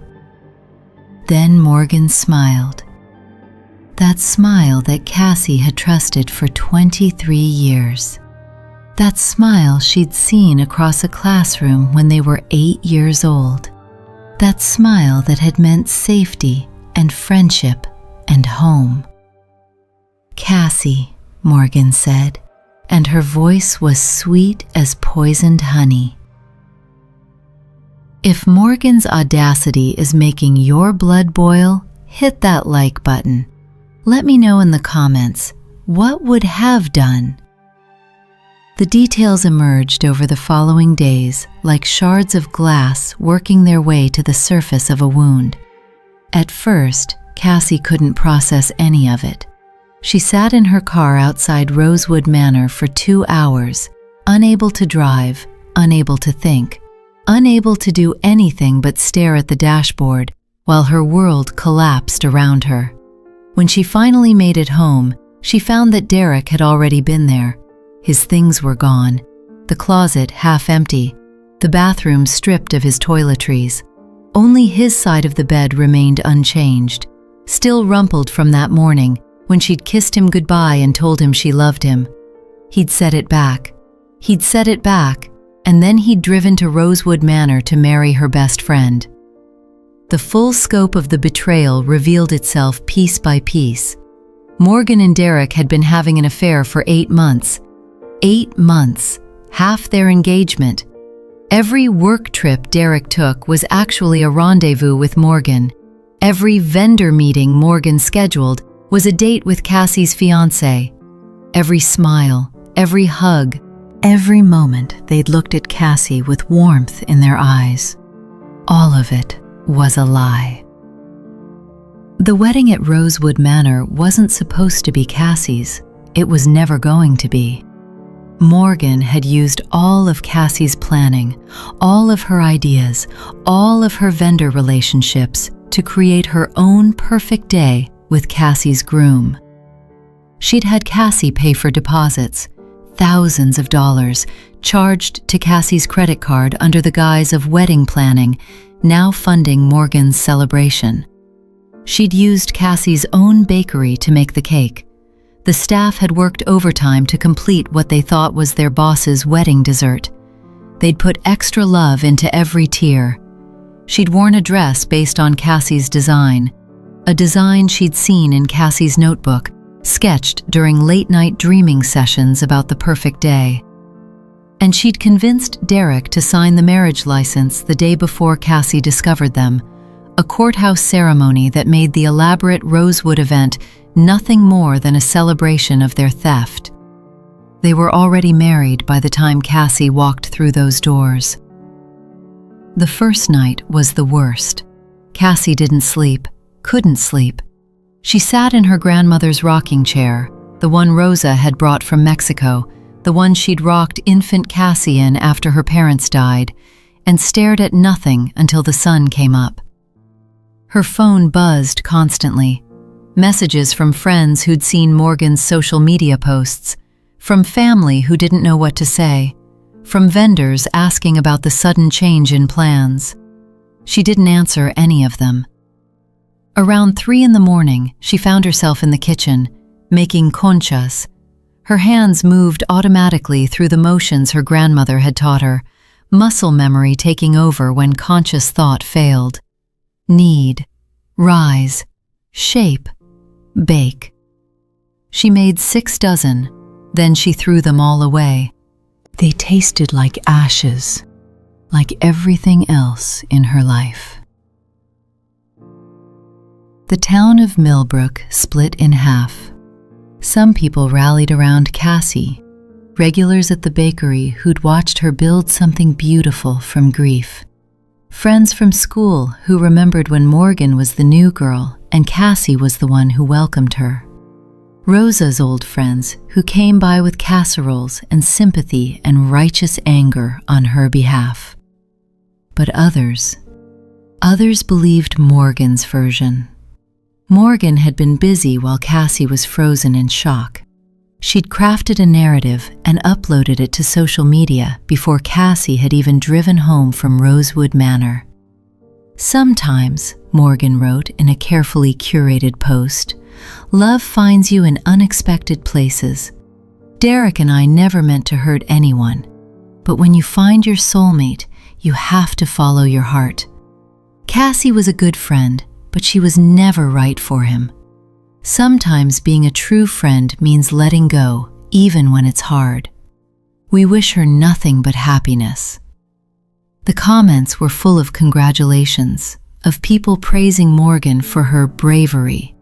Then Morgan smiled. That smile that Cassie had trusted for 23 years. That smile she'd seen across a classroom when they were 8 years old. That smile that had meant safety and friendship and home. "Cassie," Morgan said, and her voice was sweet as poisoned honey. If Morgan's audacity is making your blood boil, hit that like button. Let me know in the comments, what would have done? The details emerged over the following days like shards of glass working their way to the surface of a wound. At first, Cassie couldn't process any of it. She sat in her car outside Rosewood Manor for 2 hours, unable to drive, unable to think, unable to do anything but stare at the dashboard while her world collapsed around her. When she finally made it home, she found that Derek had already been there. His things were gone, the closet half empty, the bathroom stripped of his toiletries. Only his side of the bed remained unchanged, still rumpled from that morning when she'd kissed him goodbye and told him she loved him. He'd set it back. He'd set it back, and then he'd driven to Rosewood Manor to marry her best friend. The full scope of the betrayal revealed itself piece by piece. Morgan and Derek had been having an affair for 8 months. 8 months, half their engagement. Every work trip Derek took was actually a rendezvous with Morgan. Every vendor meeting Morgan scheduled was a date with Cassie's fiancé. Every smile, every hug, every moment they'd looked at Cassie with warmth in their eyes. All of it was a lie. The wedding at Rosewood Manor wasn't supposed to be Cassie's. It was never going to be. Morgan had used all of Cassie's planning, all of her ideas, all of her vendor relationships to create her own perfect day with Cassie's groom. She'd had Cassie pay for deposits, thousands of dollars, charged to Cassie's credit card under the guise of wedding planning, now funding Morgan's celebration. She'd used Cassie's own bakery to make the cake. The staff had worked overtime to complete what they thought was their boss's wedding dessert. They'd put extra love into every tier. She'd worn a dress based on Cassie's design, a design she'd seen in Cassie's notebook, sketched during late-night dreaming sessions about the perfect day. And she'd convinced Derek to sign the marriage license the day before Cassie discovered them, a courthouse ceremony that made the elaborate Rosewood event nothing more than a celebration of their theft. They were already married by the time Cassie walked through those doors. The first night was the worst. Cassie didn't sleep, couldn't sleep. She sat in her grandmother's rocking chair, the one Rosa had brought from Mexico, the one she'd rocked infant Cassie in after her parents died, and stared at nothing until the sun came up. Her phone buzzed constantly. Messages from friends who'd seen Morgan's social media posts, from family who didn't know what to say, from vendors asking about the sudden change in plans. She didn't answer any of them. Around 3 in the morning, she found herself in the kitchen, making conchas. Her hands moved automatically through the motions her grandmother had taught her, muscle memory taking over when conscious thought failed. Knead, rise, shape, bake. She made 6 dozen, then she threw them all away. They tasted like ashes, like everything else in her life. The town of Millbrook split in half. Some people rallied around Cassie, regulars at the bakery who'd watched her build something beautiful from grief. Friends from school who remembered when Morgan was the new girl and Cassie was the one who welcomed her. Rosa's old friends who came by with casseroles and sympathy and righteous anger on her behalf. But others believed Morgan's version. Morgan had been busy while Cassie was frozen in shock. She'd crafted a narrative and uploaded it to social media before Cassie had even driven home from Rosewood Manor. Sometimes, Morgan wrote in a carefully curated post, love finds you in unexpected places. Derek and I never meant to hurt anyone, but when you find your soulmate, you have to follow your heart. Cassie was a good friend, but she was never right for him. Sometimes being a true friend means letting go, even when it's hard. We wish her nothing but happiness. The comments were full of congratulations, of people praising Morgan for her bravery,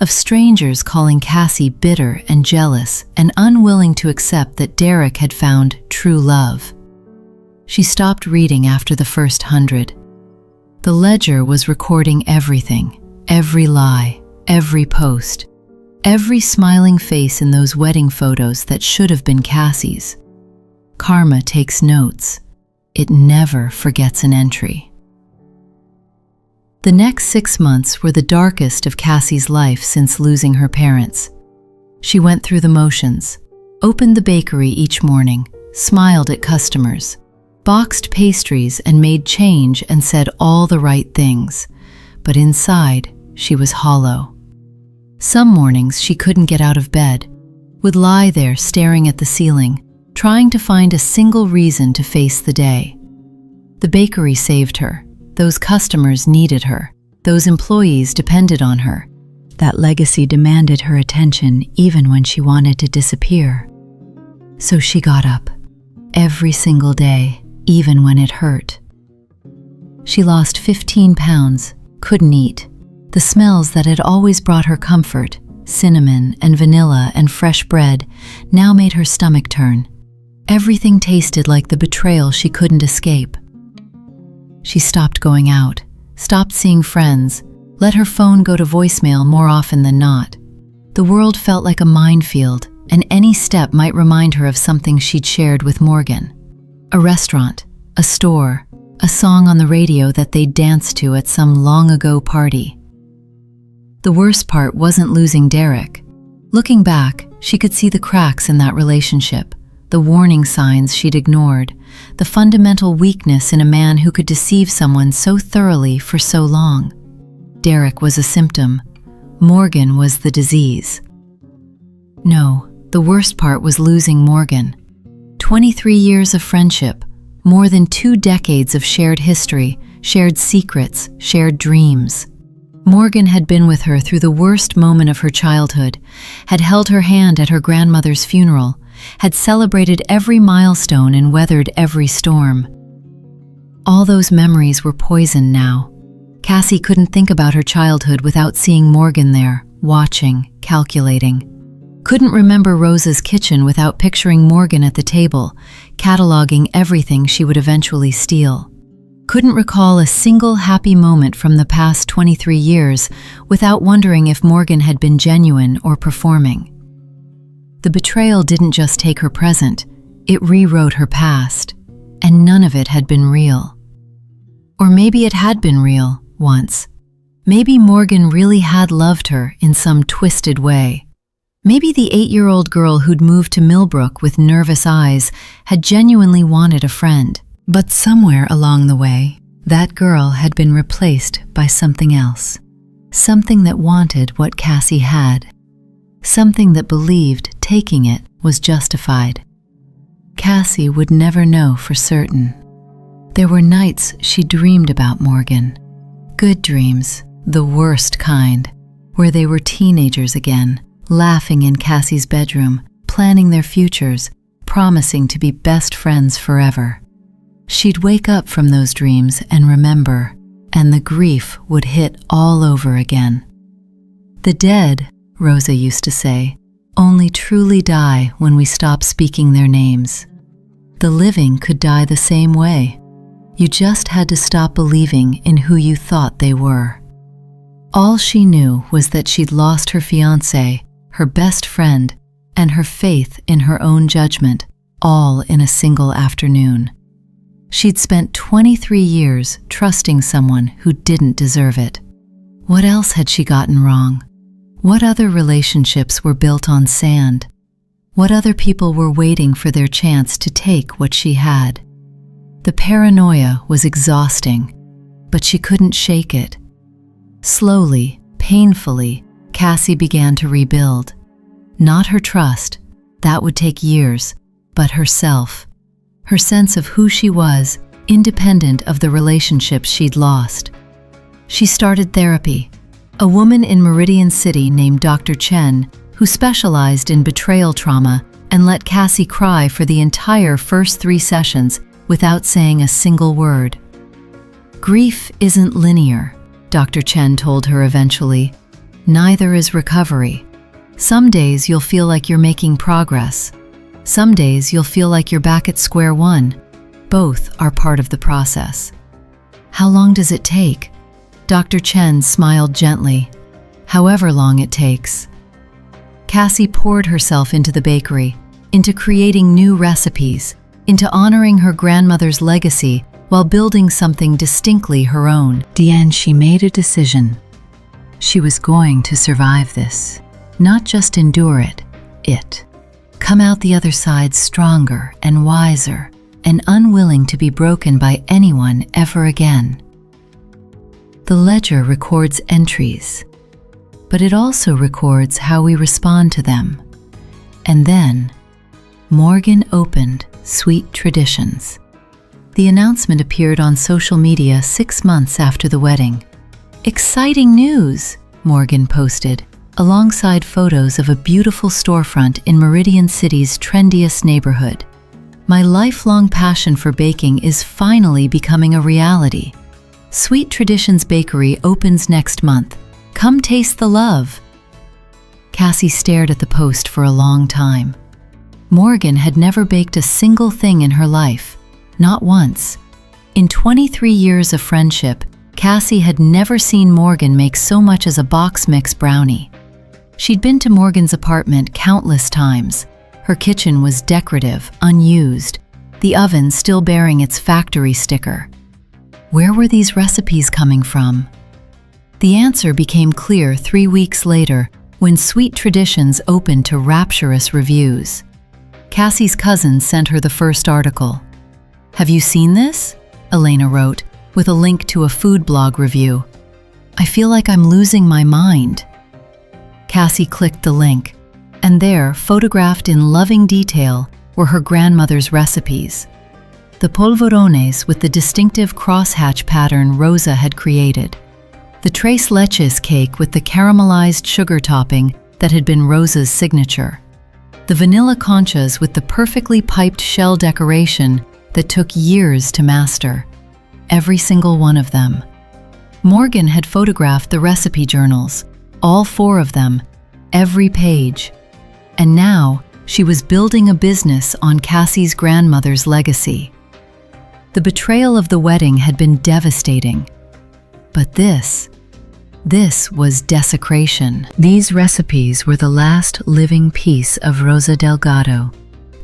of strangers calling Cassie bitter and jealous and unwilling to accept that Derek had found true love. She stopped reading after the first 100. The ledger was recording everything, every lie, every post, every smiling face in those wedding photos that should have been Cassie's. Karma takes notes. It never forgets an entry. The next 6 months were the darkest of Cassie's life since losing her parents. She went through the motions, opened the bakery each morning, smiled at customers, boxed pastries and made change and said all the right things, but inside, she was hollow. Some mornings she couldn't get out of bed, would lie there staring at the ceiling, trying to find a single reason to face the day. The bakery saved her. Those customers needed her. Those employees depended on her. That legacy demanded her attention even when she wanted to disappear. So she got up, every single day, even when it hurt. She lost 15 pounds, couldn't eat. The smells that had always brought her comfort, cinnamon and vanilla and fresh bread, now made her stomach turn. Everything tasted like the betrayal she couldn't escape. She stopped going out, stopped seeing friends, let her phone go to voicemail more often than not. The world felt like a minefield, and any step might remind her of something she'd shared with Morgan. A restaurant, a store, a song on the radio that they'd danced to at some long-ago party. The worst part wasn't losing Derek. Looking back, she could see the cracks in that relationship, the warning signs she'd ignored, the fundamental weakness in a man who could deceive someone so thoroughly for so long. Derek was a symptom. Morgan was the disease. No, the worst part was losing Morgan. 23 years of friendship, more than 2 decades of shared history, shared secrets, shared dreams. Morgan had been with her through the worst moment of her childhood, had held her hand at her grandmother's funeral, had celebrated every milestone and weathered every storm. All those memories were poisoned now. Cassie couldn't think about her childhood without seeing Morgan there, watching, calculating. Couldn't remember Rosa's kitchen without picturing Morgan at the table, cataloging everything she would eventually steal. Couldn't recall a single happy moment from the past 23 years without wondering if Morgan had been genuine or performing. The betrayal didn't just take her present, it rewrote her past, and none of it had been real. Or maybe it had been real, once. Maybe Morgan really had loved her in some twisted way. Maybe the 8-year-old girl who'd moved to Millbrook with nervous eyes had genuinely wanted a friend. But somewhere along the way, that girl had been replaced by something else. Something that wanted what Cassie had. Something that believed taking it was justified. Cassie would never know for certain. There were nights she dreamed about Morgan. Good dreams, the worst kind, where they were teenagers again, laughing in Cassie's bedroom, planning their futures, promising to be best friends forever. She'd wake up from those dreams and remember, and the grief would hit all over again. The dead, Rosa used to say, only truly die when we stop speaking their names. The living could die the same way. You just had to stop believing in who you thought they were. All she knew was that she'd lost her fiancé, her best friend, and her faith in her own judgment, all in a single afternoon. She'd spent 23 years trusting someone who didn't deserve it. What else had she gotten wrong? What other relationships were built on sand? What other people were waiting for their chance to take what she had? The paranoia was exhausting, but she couldn't shake it. Slowly, painfully, Cassie began to rebuild. Not her trust, that would take years, but herself. Her sense of who she was, independent of the relationships she'd lost. She started therapy. A woman in Meridian City named Dr. Chen, who specialized in betrayal trauma and let Cassie cry for the entire first 3 sessions without saying a single word. Grief isn't linear, Dr. Chen told her eventually. Neither is recovery. Some days you'll feel like you're making progress. Some days you'll feel like you're back at square one. Both are part of the process. How long does it take? Dr. Chen smiled gently. However long it takes. Cassie poured herself into the bakery, into creating new recipes, into honoring her grandmother's legacy while building something distinctly her own. And she made a decision. She was going to survive this, not just endure it. Come out the other side stronger and wiser and unwilling to be broken by anyone ever again. The ledger records entries, but it also records how we respond to them. And then, Morgan opened Sweet Traditions. The announcement appeared on social media 6 months after the wedding. "Exciting news," Morgan posted, alongside photos of a beautiful storefront in Meridian City's trendiest neighborhood. "My lifelong passion for baking is finally becoming a reality. Sweet Traditions Bakery opens next month. Come taste the love." Cassie stared at the post for a long time. Morgan had never baked a single thing in her life, not once. In 23 years of friendship, Cassie had never seen Morgan make so much as a box mix brownie. She'd been to Morgan's apartment countless times. Her kitchen was decorative, unused, the oven still bearing its factory sticker. Where were these recipes coming from? The answer became clear 3 weeks later when Sweet Traditions opened to rapturous reviews. Cassie's cousin sent her the first article. "Have you seen this?" Elena wrote, with a link to a food blog review. "I feel like I'm losing my mind." Cassie clicked the link, and there, photographed in loving detail, were her grandmother's recipes. The polvorones with the distinctive crosshatch pattern Rosa had created. The tres leches cake with the caramelized sugar topping that had been Rosa's signature. The vanilla conchas with the perfectly piped shell decoration that took years to master. Every single one of them. Morgan had photographed the recipe journals, all 4 of them, every page. And now she was building a business on Cassie's grandmother's legacy. The betrayal of the wedding had been devastating. But this was desecration. These recipes were the last living piece of Rosa Delgado,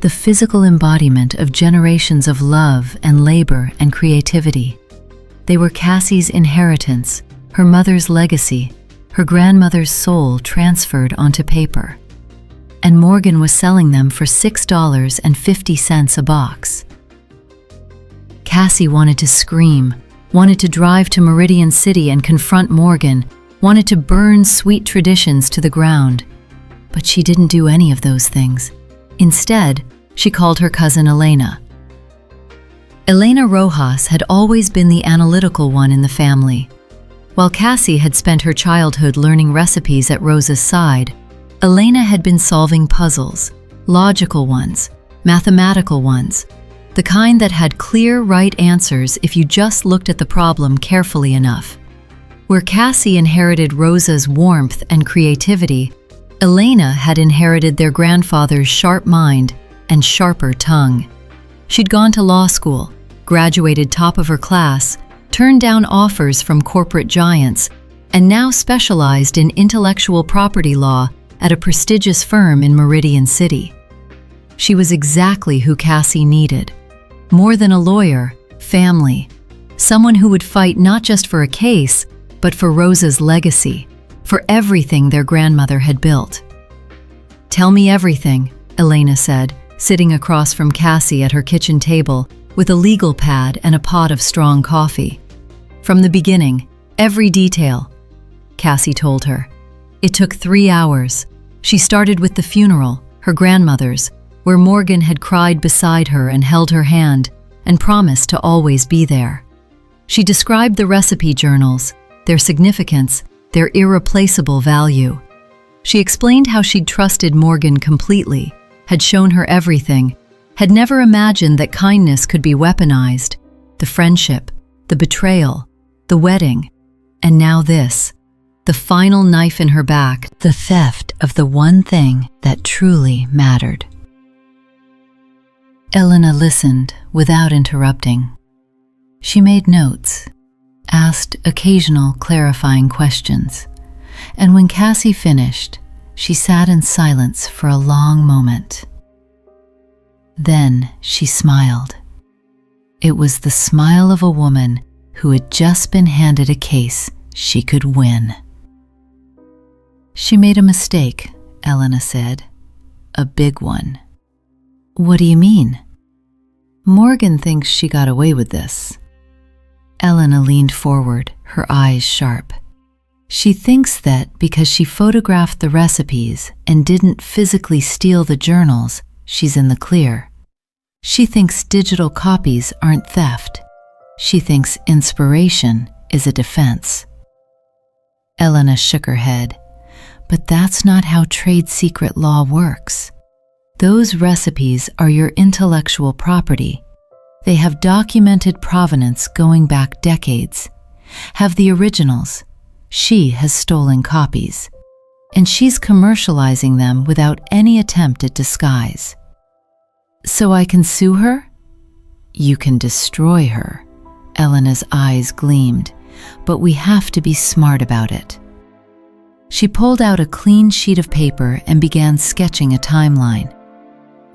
the physical embodiment of generations of love and labor and creativity. They were Cassie's inheritance, her mother's legacy, her grandmother's soul transferred onto paper. And Morgan was selling them for $6.50 a box. Cassie wanted to scream, wanted to drive to Meridian City and confront Morgan, wanted to burn sweet traditions to the ground. But she didn't do any of those things. Instead, she called her cousin Elena. Elena Rojas had always been the analytical one in the family. While Cassie had spent her childhood learning recipes at Rosa's side, Elena had been solving puzzles, logical ones, mathematical ones, the kind that had clear, right answers if you just looked at the problem carefully enough. Where Cassie inherited Rosa's warmth and creativity, Elena had inherited their grandfather's sharp mind and sharper tongue. She'd gone to law school, graduated top of her class, turned down offers from corporate giants, and now specialized in intellectual property law at a prestigious firm in Meridian City. She was exactly who Cassie needed. More than a lawyer, family. Someone who would fight not just for a case, but for Rosa's legacy, for everything their grandmother had built. "Tell me everything," Elena said, sitting across from Cassie at her kitchen table with a legal pad and a pot of strong coffee. "From the beginning, every detail," Cassie told her. It took 3 hours. She started with the funeral, her grandmother's, where Morgan had cried beside her and held her hand and promised to always be there. She described the recipe journals, their significance, their irreplaceable value. She explained how she'd trusted Morgan completely, had shown her everything, had never imagined that kindness could be weaponized, the friendship, the betrayal, the wedding, and now this, the final knife in her back, the theft of the one thing that truly mattered. Elena listened without interrupting. She made notes, asked occasional clarifying questions, and when Cassie finished, she sat in silence for a long moment. Then she smiled. It was the smile of a woman who had just been handed a case she could win. "She made a mistake," Elena said. "A big one." "What do you mean?" "Morgan thinks she got away with this." Elena leaned forward, her eyes sharp. "She thinks that because she photographed the recipes and didn't physically steal the journals, she's in the clear. She thinks digital copies aren't theft. She thinks inspiration is a defense." Elena shook her head. "But that's not how trade secret law works. Those recipes are your intellectual property. They have documented provenance going back decades. Have the originals. She has stolen copies. And she's commercializing them without any attempt at disguise. So I can sue her?" "You can destroy her." Elena's eyes gleamed. "But we have to be smart about it." She pulled out a clean sheet of paper and began sketching a timeline.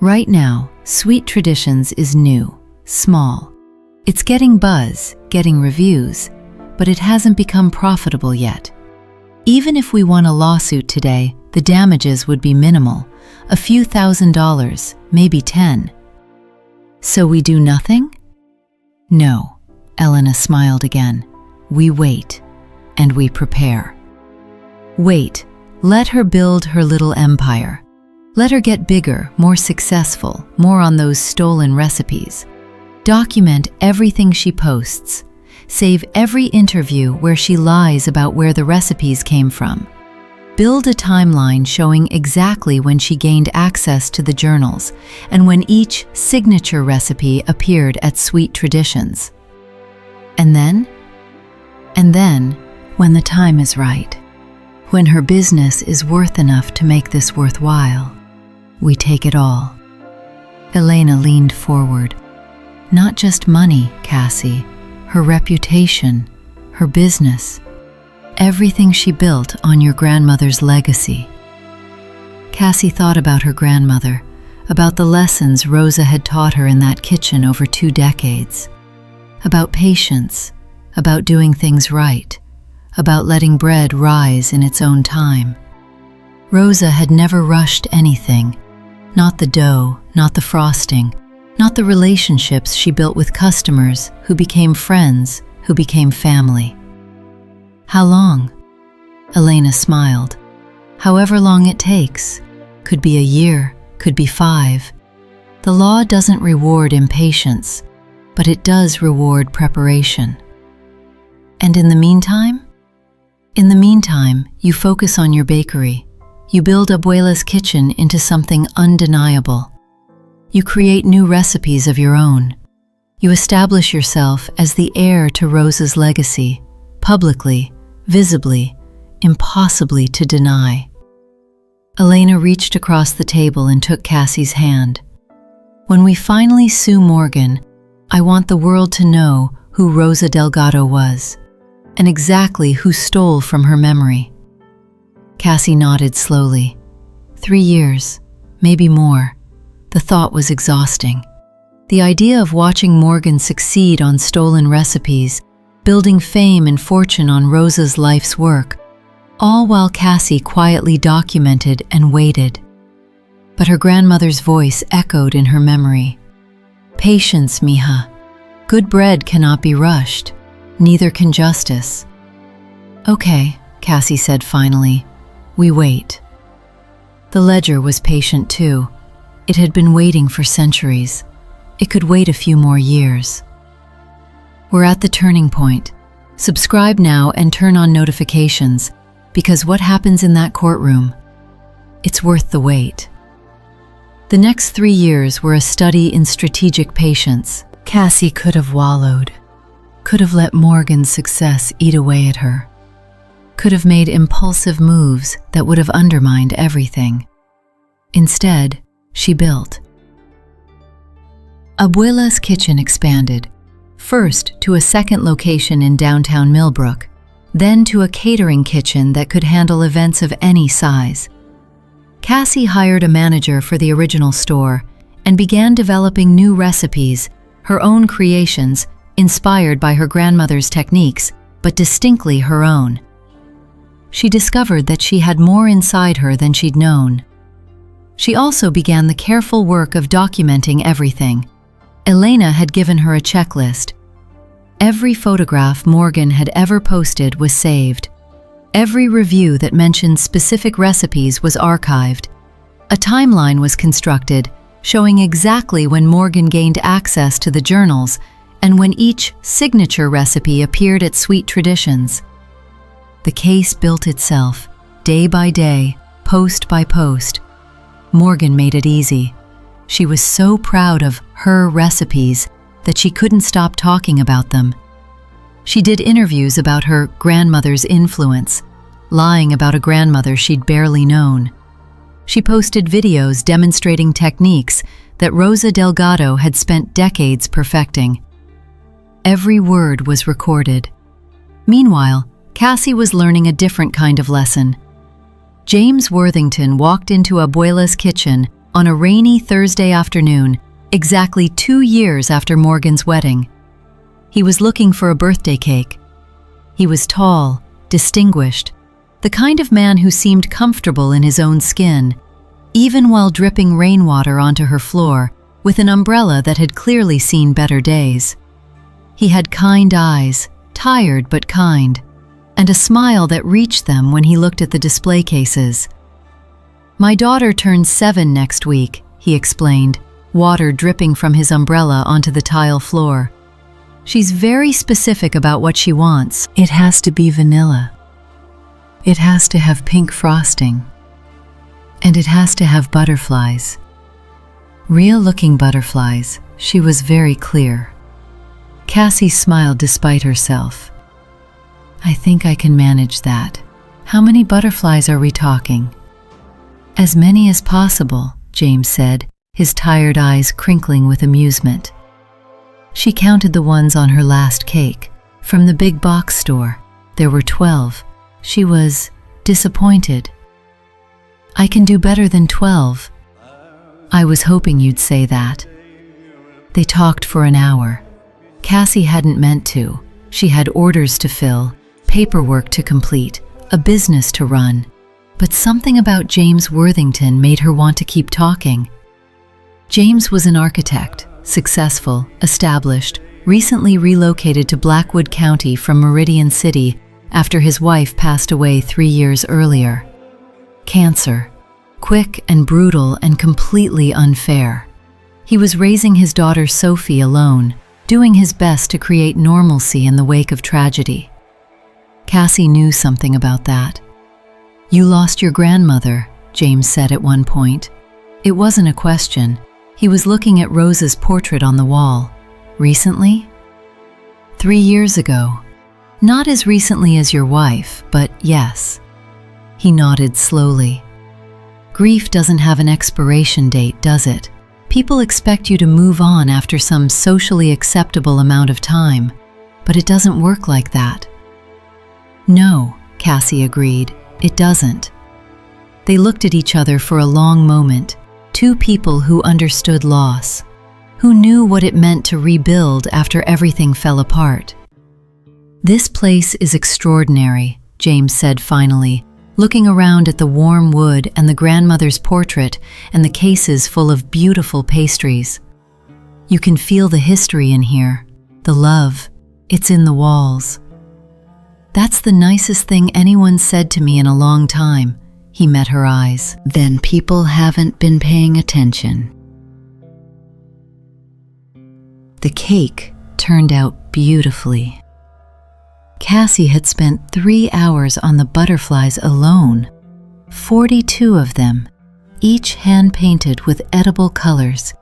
Right now, Sweet Traditions is new, small. It's getting buzz, getting reviews, but it hasn't become profitable yet. Even if we won a lawsuit today, the damages would be minimal, a few $1,000s, maybe 10. "So we do nothing?" "No," Elena smiled again. "We wait, and we prepare. Wait, let her build her little empire. Let her get bigger, more successful, more on those stolen recipes. Document everything she posts. Save every interview where she lies about where the recipes came from. Build a timeline showing exactly when she gained access to the journals and when each signature recipe appeared at Sweet Traditions. And then, when the time is right, when her business is worth enough to make this worthwhile, we take it all. Elena leaned forward. Not just money, Cassie, her reputation, her business, everything she built on your grandmother's legacy. Cassie thought about her grandmother, about the lessons Rosa had taught her in that kitchen over 2 decades, about patience, about doing things right, about letting bread rise in its own time. Rosa had never rushed anything, not the dough, not the frosting, not the relationships she built with customers who became friends, who became family. How long? Elena smiled. However long it takes. Could be a year, could be 5. The law doesn't reward impatience, but it does reward preparation. And in the meantime? In the meantime, you focus on your bakery. You build Abuela's kitchen into something undeniable. You create new recipes of your own. You establish yourself as the heir to Rosa's legacy, publicly, visibly, impossibly to deny. Elena reached across the table and took Cassie's hand. When we finally sue Morgan, I want the world to know who Rosa Delgado was, and exactly who stole from her memory. Cassie nodded slowly. 3 years, maybe more. The thought was exhausting. The idea of watching Morgan succeed on stolen recipes, building fame and fortune on Rosa's life's work, all while Cassie quietly documented and waited. But her grandmother's voice echoed in her memory. Patience, mija. Good bread cannot be rushed. Neither can justice. Okay, Cassie said finally. We wait. The ledger was patient too. It had been waiting for centuries. It could wait a few more years. We're at the turning point. Subscribe now and turn on notifications, because what happens in that courtroom, it's worth the wait. The next 3 years were a study in strategic patience. Cassie could have wallowed, could have let Morgan's success eat away at her, could have made impulsive moves that would have undermined everything. Instead, she built. Abuela's kitchen expanded, first to a second location in downtown Millbrook, then to a catering kitchen that could handle events of any size. Cassie hired a manager for the original store and began developing new recipes, her own creations, inspired by her grandmother's techniques, but distinctly her own. She discovered that she had more inside her than she'd known. She also began the careful work of documenting everything. Elena had given her a checklist. Every photograph Morgan had ever posted was saved. Every review that mentioned specific recipes was archived. A timeline was constructed, showing exactly when Morgan gained access to the journals and when each signature recipe appeared at Sweet Traditions. The case built itself, day by day, post by post. Morgan made it easy. She was so proud of her recipes that she couldn't stop talking about them. She did interviews about her grandmother's influence, lying about a grandmother she'd barely known. She posted videos demonstrating techniques that Rosa Delgado had spent decades perfecting. Every word was recorded. Meanwhile, Cassie was learning a different kind of lesson. James Worthington walked into Abuela's kitchen on a rainy Thursday afternoon, exactly 2 years after Morgan's wedding. He was looking for a birthday cake. He was tall, distinguished, the kind of man who seemed comfortable in his own skin, even while dripping rainwater onto her floor with an umbrella that had clearly seen better days. He had kind eyes, tired but kind, and a smile that reached them when he looked at the display cases. "My daughter turns 7 next week," he explained, water dripping from his umbrella onto the tile floor. She's very specific about what she wants. It has to be vanilla. It has to have pink frosting. And it has to have butterflies. Real-looking butterflies, she was very clear. Cassie smiled despite herself. I think I can manage that. How many butterflies are we talking? As many as possible, James said, his tired eyes crinkling with amusement. She counted the ones on her last cake. From the big box store, there were 12. She was disappointed. I can do better than 12. I was hoping you'd say that. They talked for an hour. Cassie hadn't meant to. She had orders to fill, paperwork to complete, a business to run. But something about James Worthington made her want to keep talking. James was an architect, successful, established, recently relocated to Blackwood County from Meridian City after his wife passed away 3 years earlier. Cancer. Quick and brutal and completely unfair. He was raising his daughter Sophie alone, doing his best to create normalcy in the wake of tragedy. Cassie knew something about that. You lost your grandmother, James said at one point. It wasn't a question. He was looking at Rose's portrait on the wall. Recently? 3 years ago. Not as recently as your wife, but yes. He nodded slowly. Grief doesn't have an expiration date, does it? People expect you to move on after some socially acceptable amount of time, but it doesn't work like that. No, Cassie agreed, it doesn't. They looked at each other for a long moment, two people who understood loss, who knew what it meant to rebuild after everything fell apart. This place is extraordinary, James said finally, looking around at the warm wood and the grandmother's portrait and the cases full of beautiful pastries. You can feel the history in here, the love. It's in the walls. That's the nicest thing anyone said to me in a long time. He met her eyes. Then people haven't been paying attention. The cake turned out beautifully. Cassie had spent 3 hours on the butterflies alone, 42 of them, each hand-painted with edible colors,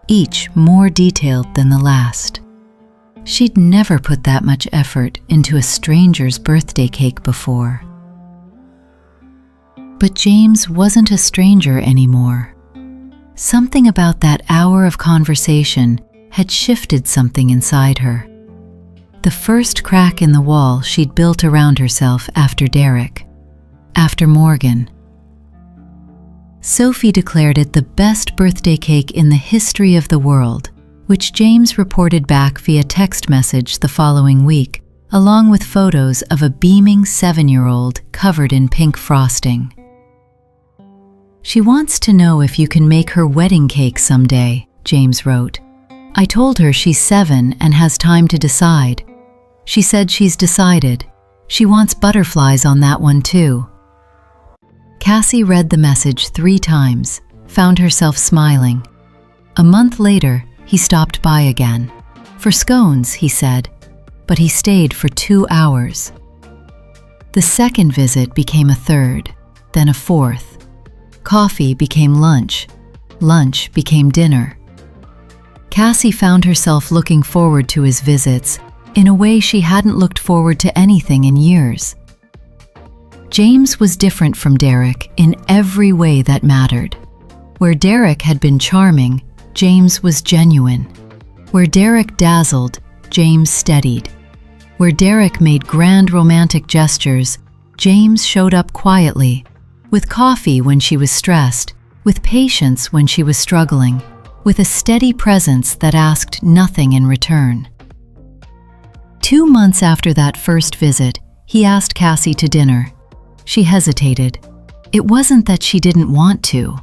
each more detailed than the last. She'd never put that much effort into a stranger's birthday cake before. But James wasn't a stranger anymore. Something about that hour of conversation had shifted something inside her. The first crack in the wall she'd built around herself after Derek, after Morgan. Sophie declared it the best birthday cake in the history of the world, which James reported back via text message the following week, along with photos of a beaming 7-year-old covered in pink frosting. She wants to know if you can make her wedding cake someday, James wrote. I told her she's 7 and has time to decide. She said she's decided. She wants butterflies on that one too. Cassie read the message 3 times, found herself smiling. A month later, he stopped by again. For scones, he said, but he stayed for 2 hours. The second visit became a third, then a fourth. Coffee became lunch. Lunch became dinner. Cassie found herself looking forward to his visits in a way she hadn't looked forward to anything in years. James was different from Derek in every way that mattered. Where Derek had been charming, James was genuine. Where Derek dazzled, James steadied. Where Derek made grand romantic gestures, James showed up quietly, with coffee when she was stressed, with patience when she was struggling, with a steady presence that asked nothing in return. 2 months after that first visit, he asked Cassie to dinner. She hesitated. It wasn't that she didn't want to.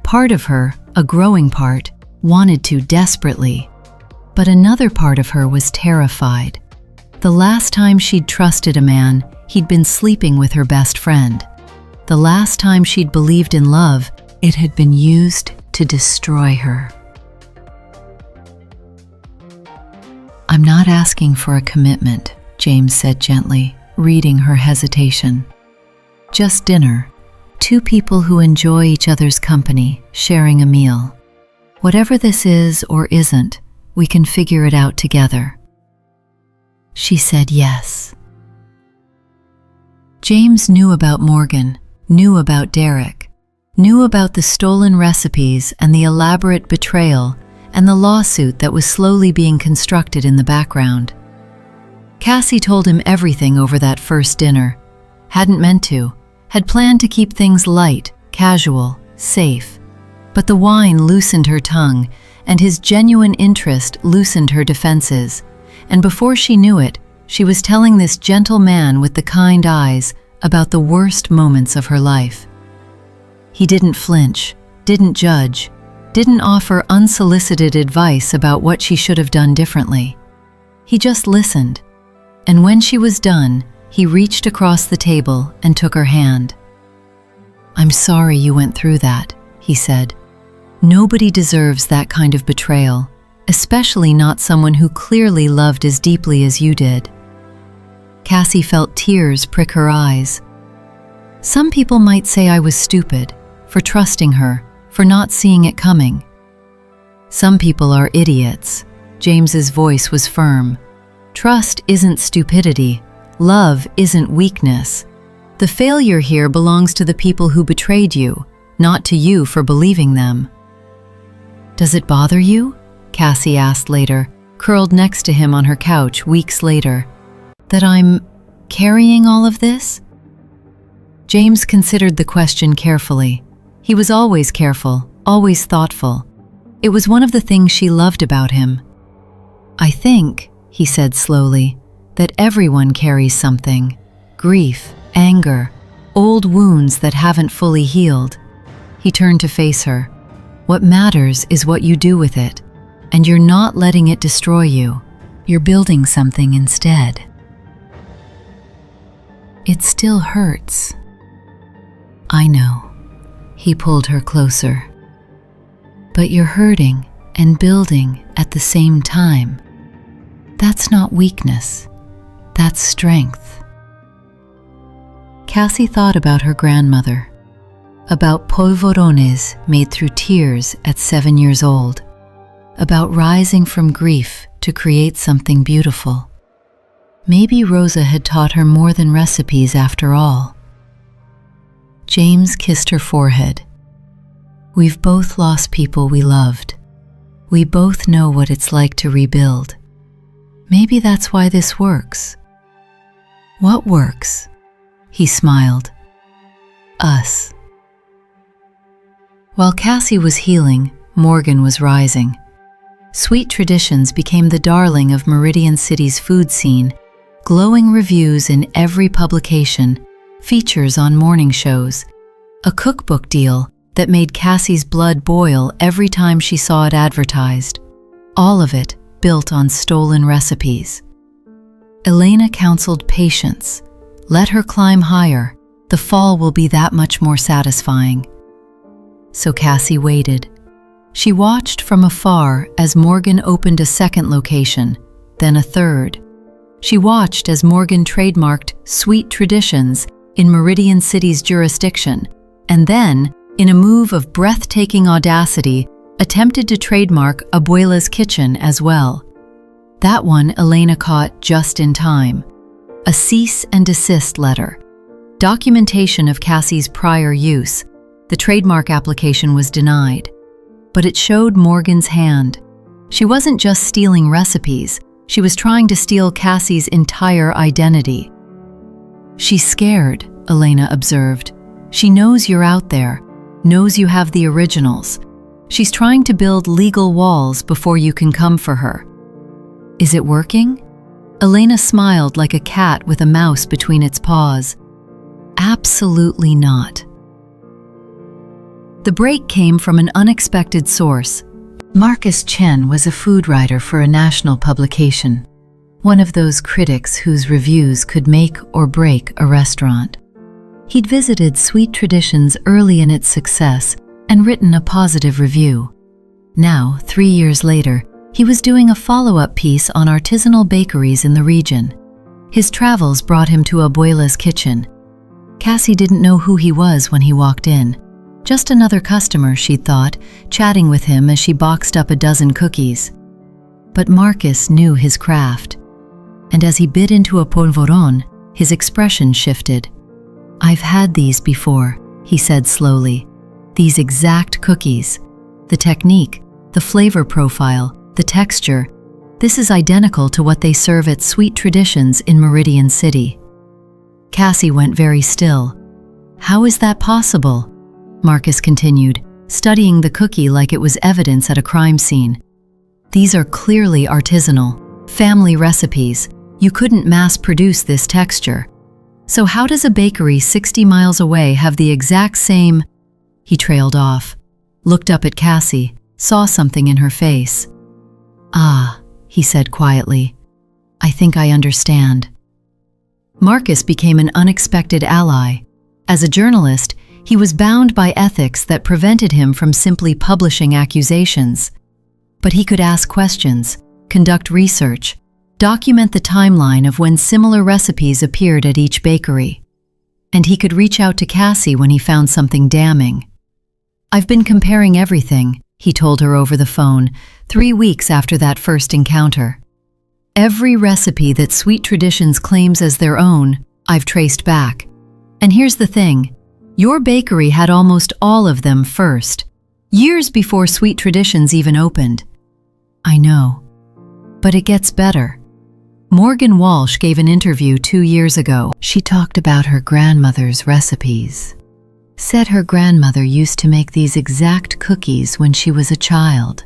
Part of her, a growing part, wanted to desperately. But another part of her was terrified. The last time she'd trusted a man, he'd been sleeping with her best friend. The last time she'd believed in love, it had been used to destroy her. "I'm not asking for a commitment," James said gently, reading her hesitation. "Just dinner. Two people who enjoy each other's company, sharing a meal. Whatever this is or isn't, we can figure it out together." She said yes. James knew about Morgan, knew about Derek, knew about the stolen recipes and the elaborate betrayal and the lawsuit that was slowly being constructed in the background. Cassie told him everything over that first dinner. Hadn't meant to, had planned to keep things light, casual, safe. But the wine loosened her tongue, and his genuine interest loosened her defenses. And before she knew it, she was telling this gentle man with the kind eyes about the worst moments of her life. He didn't flinch, didn't judge, didn't offer unsolicited advice about what she should have done differently. He just listened. And when she was done, he reached across the table and took her hand. "I'm sorry you went through that," he said. "Nobody deserves that kind of betrayal, especially not someone who clearly loved as deeply as you did." Cassie felt tears prick her eyes. "Some people might say I was stupid, for trusting her, for not seeing it coming." "Some people are idiots." James's voice was firm. "Trust isn't stupidity. Love isn't weakness. The failure here belongs to the people who betrayed you, not to you for believing them." "Does it bother you?" Cassie asked later, curled next to him on her couch weeks later. "That I'm carrying all of this?" James considered the question carefully. He was always careful, always thoughtful. It was one of the things she loved about him. "I think," he said slowly, "that everyone carries something. Grief, anger, old wounds that haven't fully healed." He turned to face her. "What matters is what you do with it, and you're not letting it destroy you. You're building something instead." "It still hurts." "I know." He pulled her closer. "But you're hurting and building at the same time. That's not weakness. That's strength." Cassie thought about her grandmother, about polvorones made through tears at 7 years old, about rising from grief to create something beautiful. Maybe Rosa had taught her more than recipes after all. James kissed her forehead. "We've both lost people we loved. We both know what it's like to rebuild. Maybe that's why this works." "What works?" He smiled. "Us." While Cassie was healing, Morgan was rising. Sweet Traditions became the darling of Meridian City's food scene, glowing reviews in every publication, features on morning shows, a cookbook deal that made Cassie's blood boil every time she saw it advertised. All of it built on stolen recipes. Elena counseled patience. Let her climb higher. The fall will be that much more satisfying. So Cassie waited. She watched from afar as Morgan opened a second location, then a third. She watched as Morgan trademarked Sweet Traditions in Meridian City's jurisdiction, and then, in a move of breathtaking audacity, attempted to trademark Abuela's Kitchen as well. That one Elena caught just in time. A cease and desist letter. Documentation of Cassie's prior use. The trademark application was denied. But it showed Morgan's hand. She wasn't just stealing recipes, she was trying to steal Cassie's entire identity. "She's scared," Elena observed. "She knows you're out there, knows you have the originals. She's trying to build legal walls before you can come for her." "Is it working?" Elena smiled like a cat with a mouse between its paws. "Absolutely not." The break came from an unexpected source. Marcus Chen was a food writer for a national publication, one of those critics whose reviews could make or break a restaurant. He'd visited Sweet Traditions early in its success and written a positive review. Now, 3 years later, He was doing a follow-up piece on artisanal bakeries in the region. His travels brought him to Abuela's kitchen. Cassie didn't know who he was when he walked in. Just another customer, she thought, chatting with him as she boxed up a dozen cookies. But Marcus knew his craft. And as he bit into a polvoron, his expression shifted. "I've had these before," he said slowly. "These exact cookies. The technique, the flavor profile, the texture. This is identical to what they serve at Sweet Traditions in Meridian City." Cassie went very still. "How is that possible?" Marcus continued, studying the cookie like it was evidence at a crime scene. "These are clearly artisanal, family recipes. You couldn't mass-produce this texture. So how does a bakery 60 miles away have the exact same—" He trailed off, looked up at Cassie, saw something in her face. "Ah," he said quietly, "I think I understand." Marcus became an unexpected ally. As a journalist, he was bound by ethics that prevented him from simply publishing accusations. But he could ask questions, conduct research, document the timeline of when similar recipes appeared at each bakery. And he could reach out to Cassie when he found something damning. "I've been comparing everything," he told her over the phone, 3 weeks after that first encounter. "Every recipe that Sweet Traditions claims as their own, I've traced back. And here's the thing, your bakery had almost all of them first, years before Sweet Traditions even opened." "I know. But it gets better." Morgan Walsh gave an interview 2 years ago. She talked about her grandmother's recipes. Said her grandmother used to make these exact cookies when she was a child.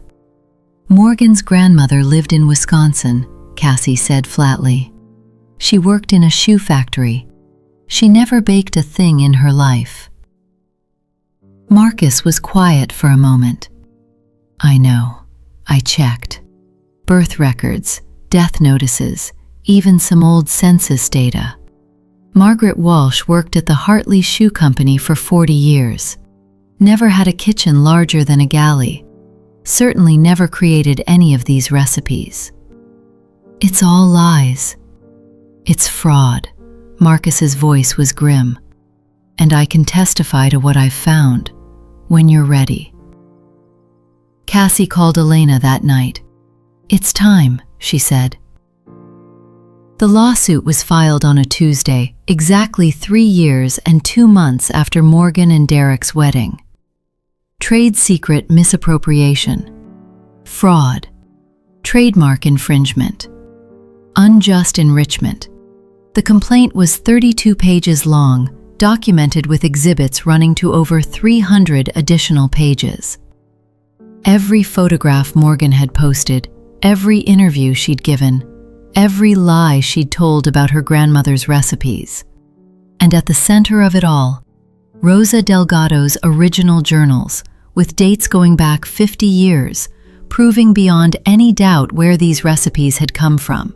Morgan's grandmother lived in Wisconsin, Cassie said flatly. She worked in a shoe factory. She never baked a thing in her life. Marcus was quiet for a moment. "I know. I checked. Birth records, death notices, even some old census data. Margaret Walsh worked at the Hartley Shoe Company for 40 years. Never had a kitchen larger than a galley. Certainly never created any of these recipes." "It's all lies. It's fraud." Marcus's voice was grim. "And I can testify to what I've found, when you're ready." Cassie called Elena that night. "It's time," she said. The lawsuit was filed on a Tuesday, exactly 3 years and 2 months after Morgan and Derek's wedding. Trade secret misappropriation, fraud, trademark infringement, unjust enrichment. The complaint was 32 pages long, documented with exhibits running to over 300 additional pages. Every photograph Morgan had posted, every interview she'd given, every lie she'd told about her grandmother's recipes. And at the center of it all, Rosa Delgado's original journals, with dates going back 50 years, proving beyond any doubt where these recipes had come from.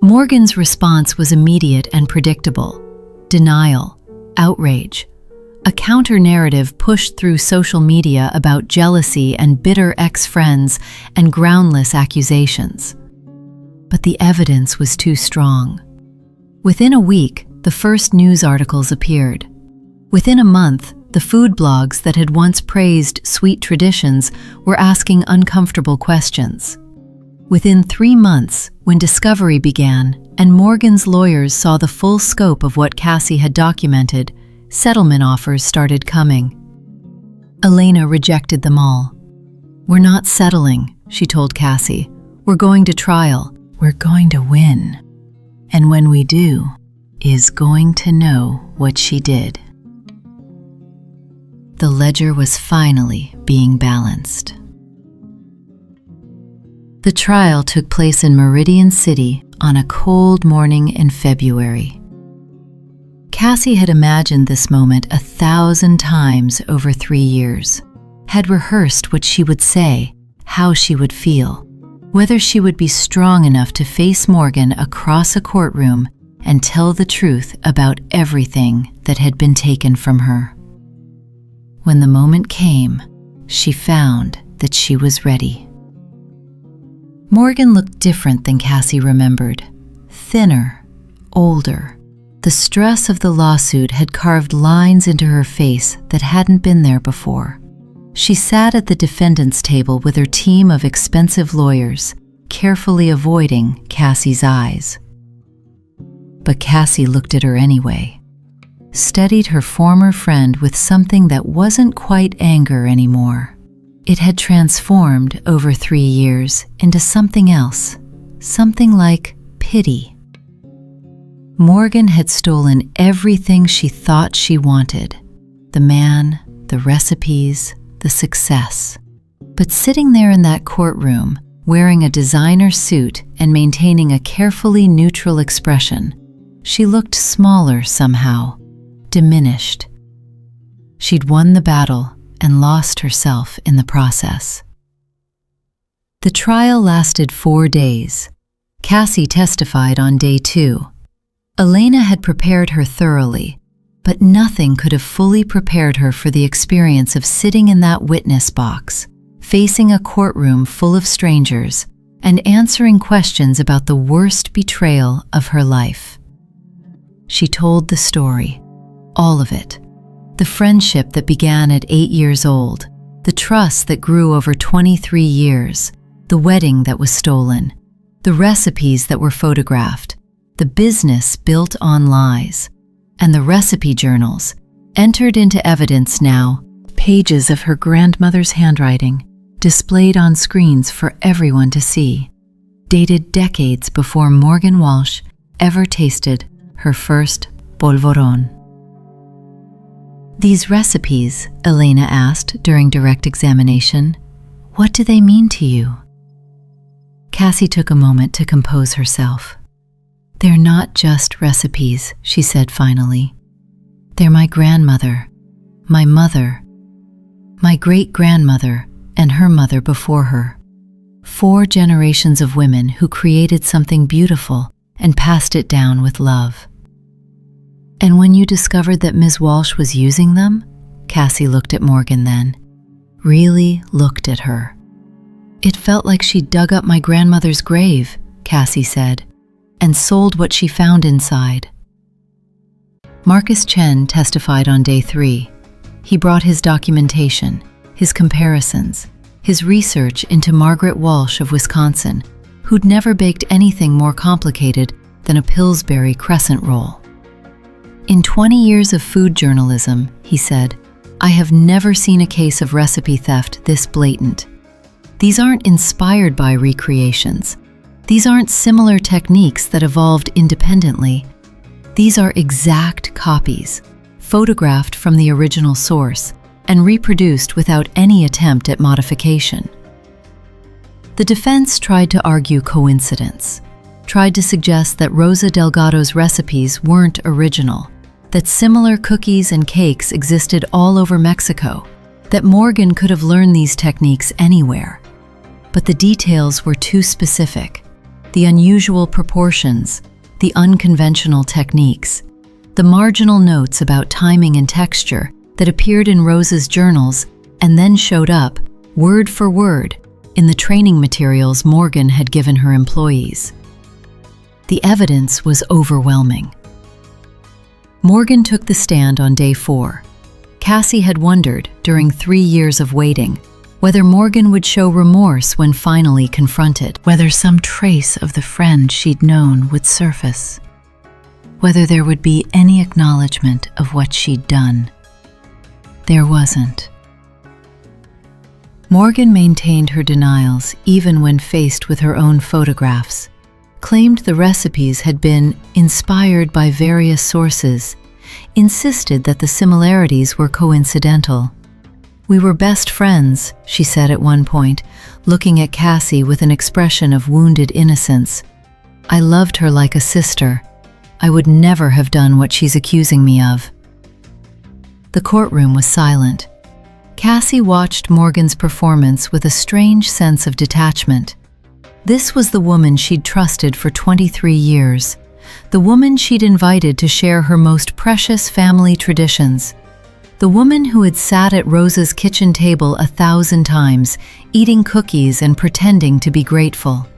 Morgan's response was immediate and predictable. Denial, outrage, a counter-narrative pushed through social media about jealousy and bitter ex-friends and groundless accusations. But the evidence was too strong. Within a week, the first news articles appeared. Within a month, the food blogs that had once praised Sweet Traditions were asking uncomfortable questions. Within 3 months, when discovery began and Morgan's lawyers saw the full scope of what Cassie had documented, settlement offers started coming. Elena rejected them all. "We're not settling," she told Cassie. "We're going to trial. We're going to win. And when we do, is going to know what she did." The ledger was finally being balanced. The trial took place in Meridian City on a cold morning in February. Cassie had imagined this moment 1,000 times over 3 years, had rehearsed what she would say, how she would feel, whether she would be strong enough to face Morgan across a courtroom and tell the truth about everything that had been taken from her. When the moment came, she found that she was ready. Morgan looked different than Cassie remembered. Thinner, older. The stress of the lawsuit had carved lines into her face that hadn't been there before. She sat at the defendant's table with her team of expensive lawyers, carefully avoiding Cassie's eyes. But Cassie looked at her anyway, studied her former friend with something that wasn't quite anger anymore. It had transformed over 3 years into something else, something like pity. Morgan had stolen everything she thought she wanted: the man, the recipes, the success. But sitting there in that courtroom, wearing a designer suit and maintaining a carefully neutral expression, she looked smaller somehow, diminished. She'd won the battle and lost herself in the process. The trial lasted 4 days. Cassie testified on day 2. Elena had prepared her thoroughly, but nothing could have fully prepared her for the experience of sitting in that witness box, facing a courtroom full of strangers, and answering questions about the worst betrayal of her life. She told the story, all of it. The friendship that began at 8 years old, the trust that grew over 23 years, the wedding that was stolen, the recipes that were photographed, the business built on lies, and the recipe journals, entered into evidence now, pages of her grandmother's handwriting, displayed on screens for everyone to see, dated decades before Morgan Walsh ever tasted her first polvoron. "These recipes," Elena asked during direct examination, "what do they mean to you?" Cassie took a moment to compose herself. "They're not just recipes," she said finally. "They're my grandmother, my mother, my great-grandmother, and her mother before her. 4 generations of women who created something beautiful and passed it down with love." "And when you discovered that Ms. Walsh was using them?" Cassie looked at Morgan then, really looked at her. "It felt like she dug up my grandmother's grave," Cassie said, "and sold what she found inside." Marcus Chen testified on day 3. He brought his documentation, his comparisons, his research into Margaret Walsh of Wisconsin, who'd never baked anything more complicated than a Pillsbury crescent roll. "In 20 years of food journalism," he said, "I have never seen a case of recipe theft this blatant. These aren't inspired by recreations. These aren't similar techniques that evolved independently. These are exact copies, photographed from the original source and reproduced without any attempt at modification." The defense tried to argue coincidence, tried to suggest that Rosa Delgado's recipes weren't original, that similar cookies and cakes existed all over Mexico, that Morgan could have learned these techniques anywhere. But the details were too specific. The unusual proportions, the unconventional techniques, the marginal notes about timing and texture that appeared in Rosa's journals and then showed up, word for word, in the training materials Morgan had given her employees. The evidence was overwhelming. Morgan took the stand on day 4. Cassie had wondered, during 3 years of waiting, whether Morgan would show remorse when finally confronted, whether some trace of the friend she'd known would surface, whether there would be any acknowledgement of what she'd done. There wasn't. Morgan maintained her denials even when faced with her own photographs, claimed the recipes had been inspired by various sources, insisted that the similarities were coincidental. "We were best friends," she said at one point, looking at Cassie with an expression of wounded innocence. "I loved her like a sister. I would never have done what she's accusing me of." The courtroom was silent. Cassie watched Morgan's performance with a strange sense of detachment. This was the woman she'd trusted for 23 years, the woman she'd invited to share her most precious family traditions, the woman who had sat at Rosa's kitchen table 1,000 times, eating cookies and pretending to be grateful.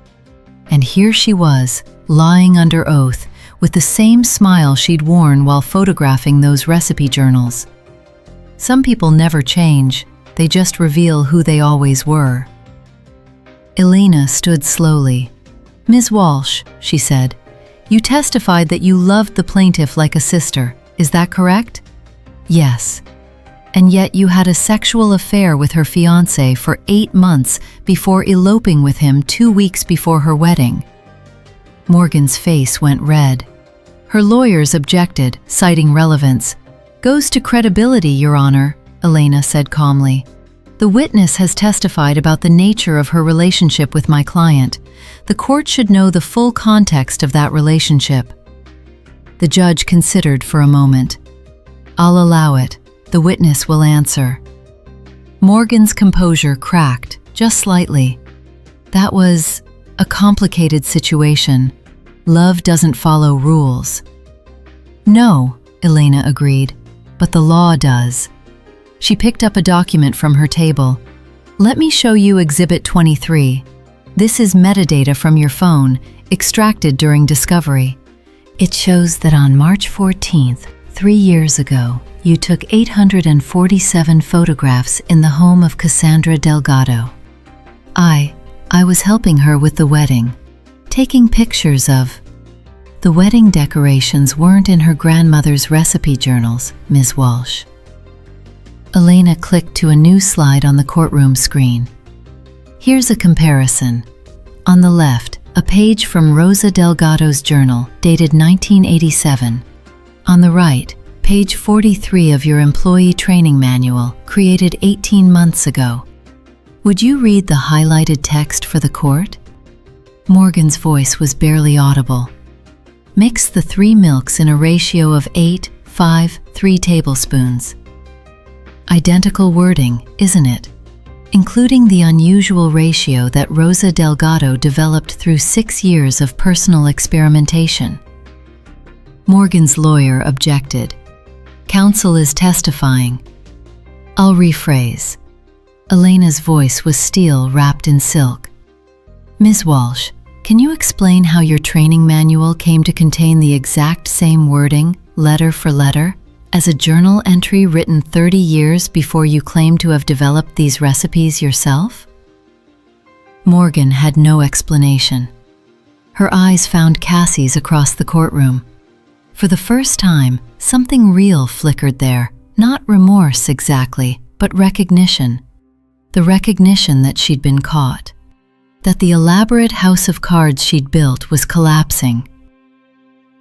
And here she was, lying under oath, with the same smile she'd worn while photographing those recipe journals. Some people never change, they just reveal who they always were. Elena stood slowly. "Ms. Walsh," she said, "you testified that you loved the plaintiff like a sister, is that correct?" "Yes." "And yet you had a sexual affair with her fiancé for 8 months before eloping with him 2 weeks before her wedding." Morgan's face went red. Her lawyers objected, citing relevance. "Goes to credibility, Your Honor," Elena said calmly. "The witness has testified about the nature of her relationship with my client. The court should know the full context of that relationship." The judge considered for a moment. "I'll allow it. The witness will answer." Morgan's composure cracked, just slightly. "That was a complicated situation. Love doesn't follow rules." "No," Elena agreed, "but the law does." She picked up a document from her table. "Let me show you Exhibit 23. This is metadata from your phone, extracted during discovery. It shows that on March 14th, 3 years ago, you took 847 photographs in the home of Cassandra Delgado. I was helping her with the wedding, taking pictures of..." "The wedding decorations weren't in her grandmother's recipe journals, Ms. Walsh." Elena clicked to a new slide on the courtroom screen. "Here's a comparison. On the left, a page from Rosa Delgado's journal, dated 1987. On the right, page 43 of your employee training manual, created 18 months ago. Would you read the highlighted text for the court?" Morgan's voice was barely audible. "Mix the 3 milks in a ratio of 8, 5, 3 tablespoons. Identical wording, isn't it? Including the unusual ratio that Rosa Delgado developed through 6 years of personal experimentation." Morgan's lawyer objected. "Counsel is testifying." "I'll rephrase." Elena's voice was steel wrapped in silk. "Ms. Walsh, can you explain how your training manual came to contain the exact same wording, letter for letter, as a journal entry written 30 years before you claim to have developed these recipes yourself?" Morgan had no explanation. Her eyes found Cassie's across the courtroom. For the first time, something real flickered there, not remorse exactly, but recognition. The recognition that she'd been caught. That the elaborate house of cards she'd built was collapsing.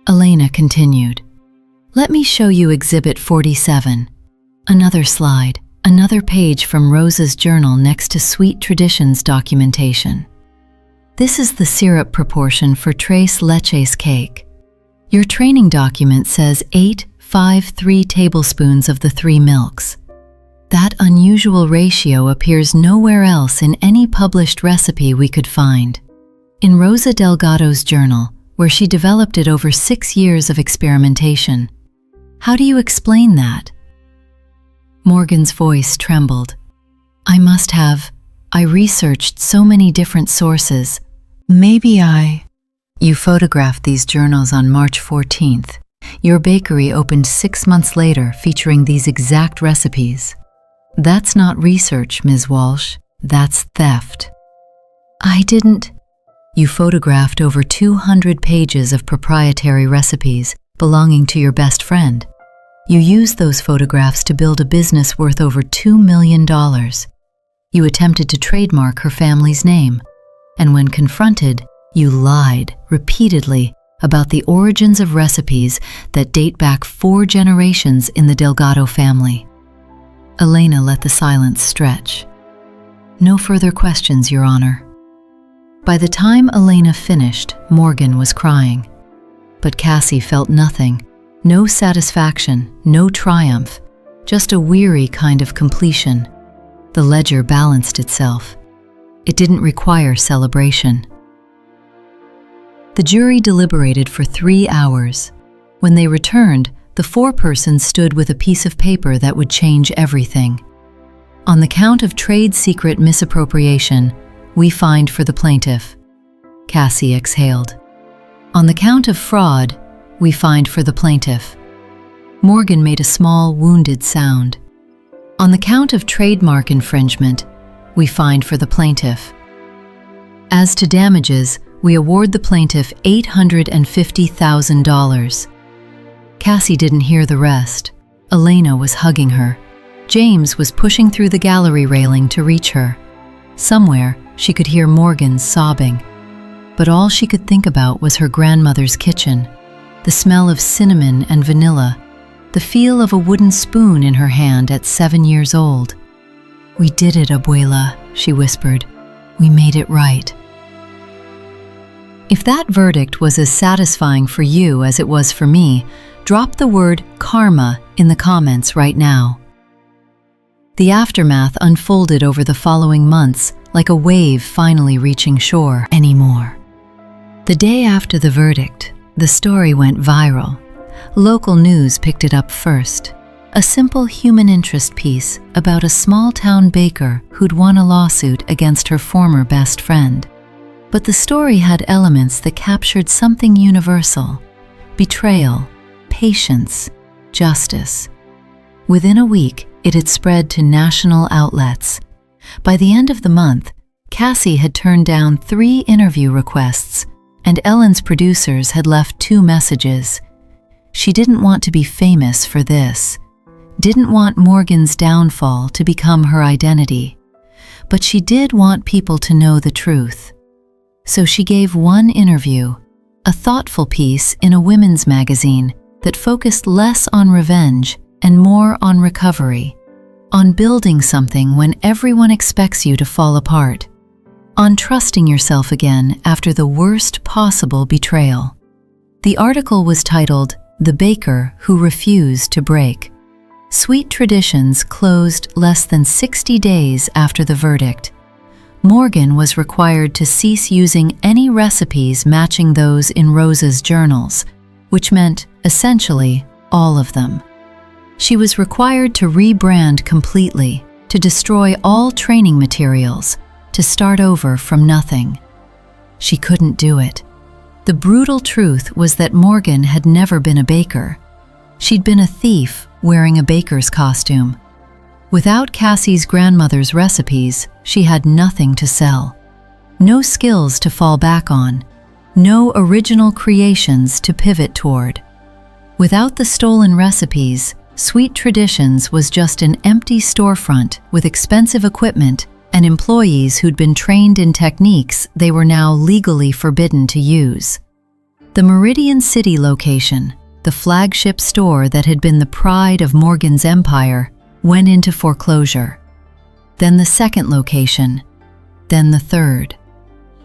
Elena continued. "Let me show you Exhibit 47. Another slide, another page from Rosa's journal next to Sweet Traditions documentation. This is the syrup proportion for Tres Leches cake. Your training document says 8, 5, 3 tablespoons of the 3 milks. That unusual ratio appears nowhere else in any published recipe we could find. In Rosa Delgado's journal, where she developed it over 6 years of experimentation. How do you explain that?" Morgan's voice trembled. I researched so many different sources. You photographed these journals on March 14th. Your bakery opened 6 months later featuring these exact recipes. That's not research, Ms. Walsh. That's theft. You photographed over 200 pages of proprietary recipes belonging to your best friend. You used those photographs to build a business worth over $2 million. You attempted to trademark her family's name. And when confronted, you lied repeatedly about the origins of recipes that date back 4 generations in the Delgado family. Elena let the silence stretch. "No further questions, Your Honor." By the time Elena finished, Morgan was crying. But Cassie felt nothing. No satisfaction, no triumph, just a weary kind of completion. The ledger balanced itself. It didn't require celebration. The jury deliberated for 3 hours. When they returned, the 4 persons stood with a piece of paper that would change everything. On the count of trade secret misappropriation, we find for the plaintiff. Cassie exhaled. On the count of fraud, we find for the plaintiff. Morgan made a small, wounded sound. On the count of trademark infringement, we find for the plaintiff. As to damages, we award the plaintiff $850,000. Cassie didn't hear the rest. Elena was hugging her. James was pushing through the gallery railing to reach her. Somewhere, she could hear Morgan sobbing. But all she could think about was her grandmother's kitchen, the smell of cinnamon and vanilla, the feel of a wooden spoon in her hand at 7 years old. "We did it, Abuela," she whispered. "We made it right." If that verdict was as satisfying for you as it was for me, drop the word karma in the comments right now. The aftermath unfolded over the following months like a wave finally reaching shore anymore. The day after the verdict, the story went viral. Local news picked it up first. A simple human interest piece about a small-town baker who'd won a lawsuit against her former best friend. But the story had elements that captured something universal: betrayal, patience, justice. Within a week, it had spread to national outlets. By the end of the month, Cassie had turned down 3 interview requests, and Ellen's producers had left 2 messages. She didn't want to be famous for this, didn't want Morgan's downfall to become her identity, but she did want people to know the truth. So she gave one interview, a thoughtful piece in a women's magazine that focused less on revenge and more on recovery, on building something when everyone expects you to fall apart, on trusting yourself again after the worst possible betrayal. The article was titled, "The Baker Who Refused to Break." Sweet Traditions closed less than 60 days after the verdict. Morgan was required to cease using any recipes matching those in Rosa's journals, which meant, essentially, all of them. She was required to rebrand completely, to destroy all training materials, to start over from nothing. She couldn't do it. The brutal truth was that Morgan had never been a baker. She'd been a thief wearing a baker's costume. Without Cassie's grandmother's recipes, she had nothing to sell. No skills to fall back on. No original creations to pivot toward. Without the stolen recipes, Sweet Traditions was just an empty storefront with expensive equipment and employees who'd been trained in techniques they were now legally forbidden to use. The Meridian City location, the flagship store that had been the pride of Morgan's empire, went into foreclosure. Then the second location, then the third.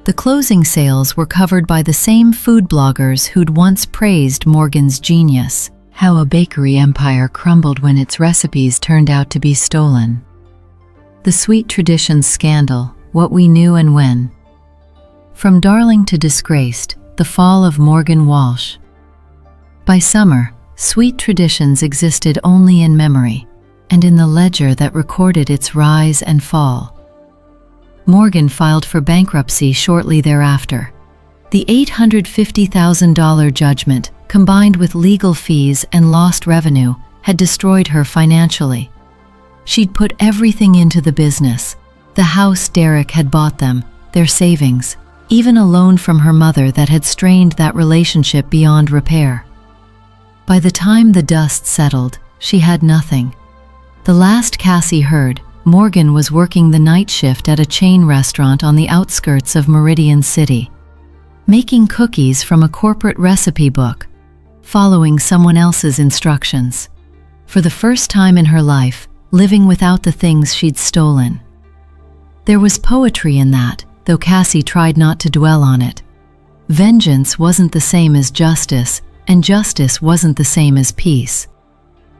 The closing sales were covered by the same food bloggers who'd once praised Morgan's genius, how a bakery empire crumbled when its recipes turned out to be stolen. The Sweet Traditions scandal, what we knew and when. From darling to disgraced, the fall of Morgan Walsh. By summer, Sweet Traditions existed only in memory, and in the ledger that recorded its rise and fall. Morgan filed for bankruptcy shortly thereafter. The $850,000 judgment, combined with legal fees and lost revenue, had destroyed her financially. She'd put everything into the business. The house Derek had bought them, their savings, even a loan from her mother that had strained that relationship beyond repair. By the time the dust settled, she had nothing. The last Cassie heard, Morgan was working the night shift at a chain restaurant on the outskirts of Meridian City, making cookies from a corporate recipe book, following someone else's instructions. For the first time in her life, living without the things she'd stolen. There was poetry in that, though Cassie tried not to dwell on it. Vengeance wasn't the same as justice, and justice wasn't the same as peace.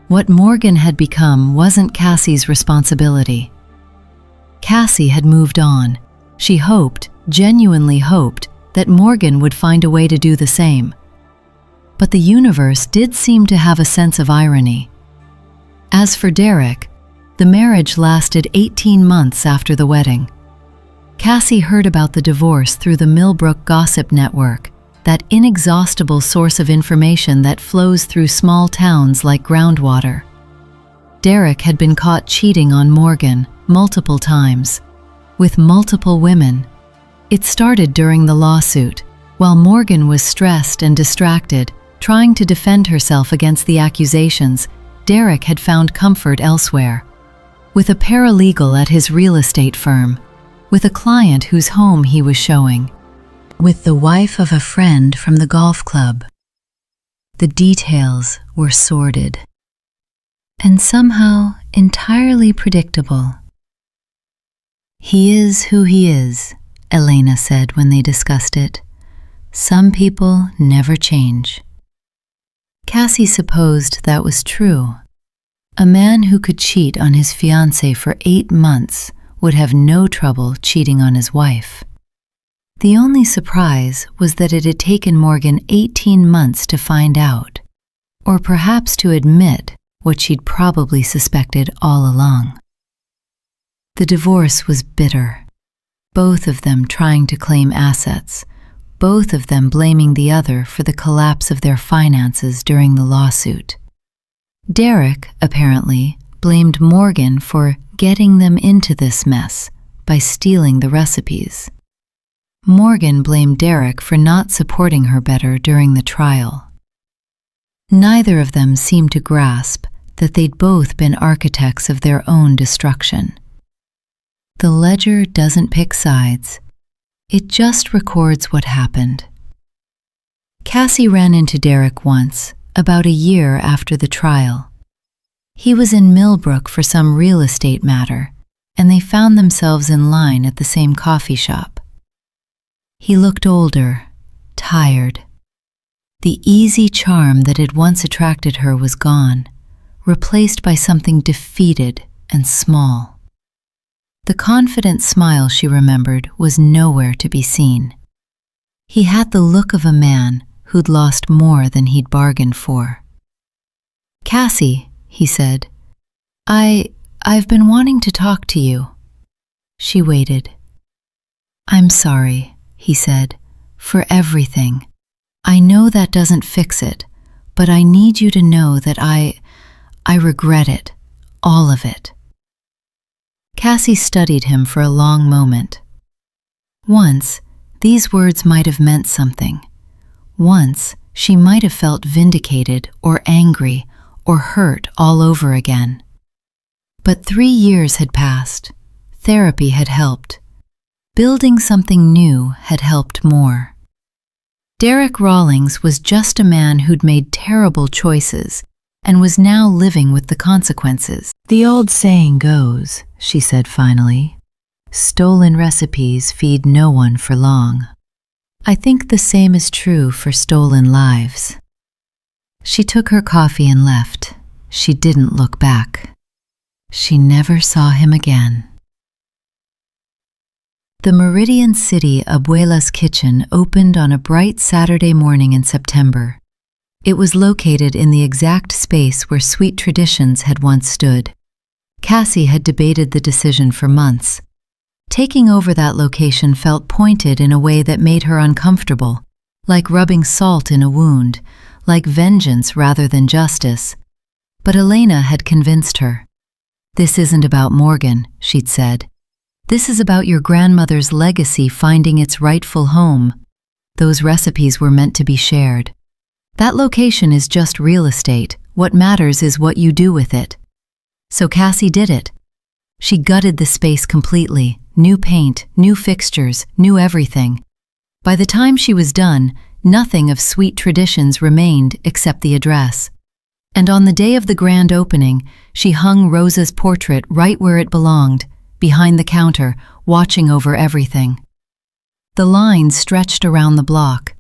What Morgan had become wasn't Cassie's responsibility. Cassie had moved on. She hoped, genuinely hoped, that Morgan would find a way to do the same. But the universe did seem to have a sense of irony. As for Derek, the marriage lasted 18 months after the wedding. Cassie heard about the divorce through the Millbrook Gossip Network, that inexhaustible source of information that flows through small towns like groundwater. Derek had been caught cheating on Morgan multiple times, with multiple women. It started during the lawsuit, while Morgan was stressed and distracted, trying to defend herself against the accusations. Derek had found comfort elsewhere, with a paralegal at his real estate firm, with a client whose home he was showing, with the wife of a friend from the golf club. The details were sordid, and somehow entirely predictable. "He is who he is," Elena said when they discussed it. "Some people never change." Cassie supposed that was true. A man who could cheat on his fiancé for 8 months would have no trouble cheating on his wife. The only surprise was that it had taken Morgan 18 months to find out, or perhaps to admit what she'd probably suspected all along. The divorce was bitter, both of them trying to claim assets, both of them blaming the other for the collapse of their finances during the lawsuit. Derek, apparently, blamed Morgan for getting them into this mess by stealing the recipes. Morgan blamed Derek for not supporting her better during the trial. Neither of them seemed to grasp that they'd both been architects of their own destruction. The ledger doesn't pick sides. It just records what happened. Cassie ran into Derek once, about a year after the trial. He was in Millbrook for some real estate matter, and they found themselves in line at the same coffee shop. He looked older, tired. The easy charm that had once attracted her was gone, replaced by something defeated and small. The confident smile she remembered was nowhere to be seen. He had the look of a man who'd lost more than he'd bargained for. "Cassie," he said, I've been wanting to talk to you." She waited. "I'm sorry," he said, "for everything. I know that doesn't fix it, but I need you to know that I regret it, all of it." Cassie studied him for a long moment. Once, these words might have meant something. Once, she might have felt vindicated or angry or hurt all over again. But 3 years had passed. Therapy had helped. Building something new had helped more. Derek Rawlings was just a man who'd made terrible choices and was now living with the consequences. "The old saying goes," she said finally, "stolen recipes feed no one for long. I think the same is true for stolen lives." She took her coffee and left. She didn't look back. She never saw him again. The Meridian City Abuela's Kitchen opened on a bright Saturday morning in September. It was located in the exact space where Sweet Traditions had once stood. Cassie had debated the decision for months. Taking over that location felt pointed in a way that made her uncomfortable, like rubbing salt in a wound, like vengeance rather than justice. But Elena had convinced her. "This isn't about Morgan," she'd said. "This is about your grandmother's legacy finding its rightful home. Those recipes were meant to be shared. That location is just real estate. What matters is what you do with it." So Cassie did it. She gutted the space completely. New paint, new fixtures, new everything. By the time she was done, nothing of Sweet Traditions remained except the address. And on the day of the grand opening, she hung Rosa's portrait right where it belonged, behind the counter, watching over everything. The lines stretched around the block.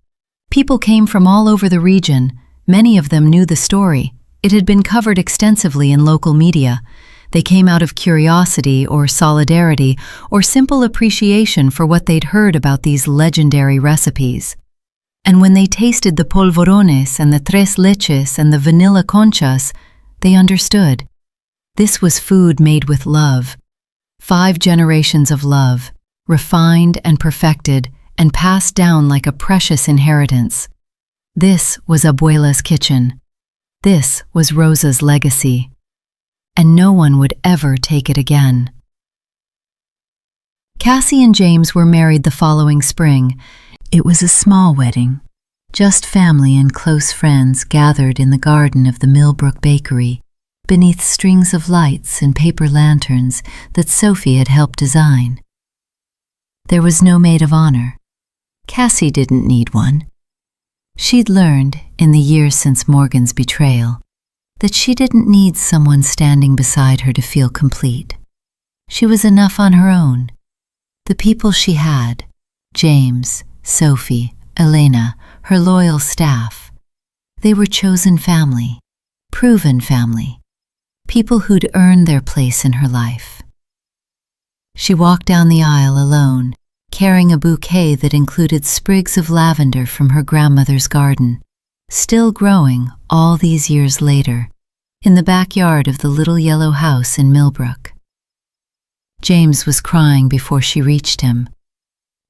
People came from all over the region. Many of them knew the story. It had been covered extensively in local media. They came out of curiosity or solidarity or simple appreciation for what they'd heard about these legendary recipes. And when they tasted the polvorones and the tres leches and the vanilla conchas, they understood. This was food made with love. 5 generations of love, refined and perfected, and passed down like a precious inheritance. This was Abuela's kitchen. This was Rosa's legacy. And no one would ever take it again. Cassie and James were married the following spring. It was a small wedding. Just family and close friends gathered in the garden of the Millbrook Bakery, beneath strings of lights and paper lanterns that Sophie had helped design. There was no maid of honor. Cassie didn't need one. She'd learned, in the years since Morgan's betrayal, that she didn't need someone standing beside her to feel complete. She was enough on her own. The people she had, James, Sophie, Elena, her loyal staff, they were chosen family, proven family, people who'd earned their place in her life. She walked down the aisle alone, carrying a bouquet that included sprigs of lavender from her grandmother's garden, still growing all these years later, in the backyard of the little yellow house in Millbrook. James was crying before she reached him.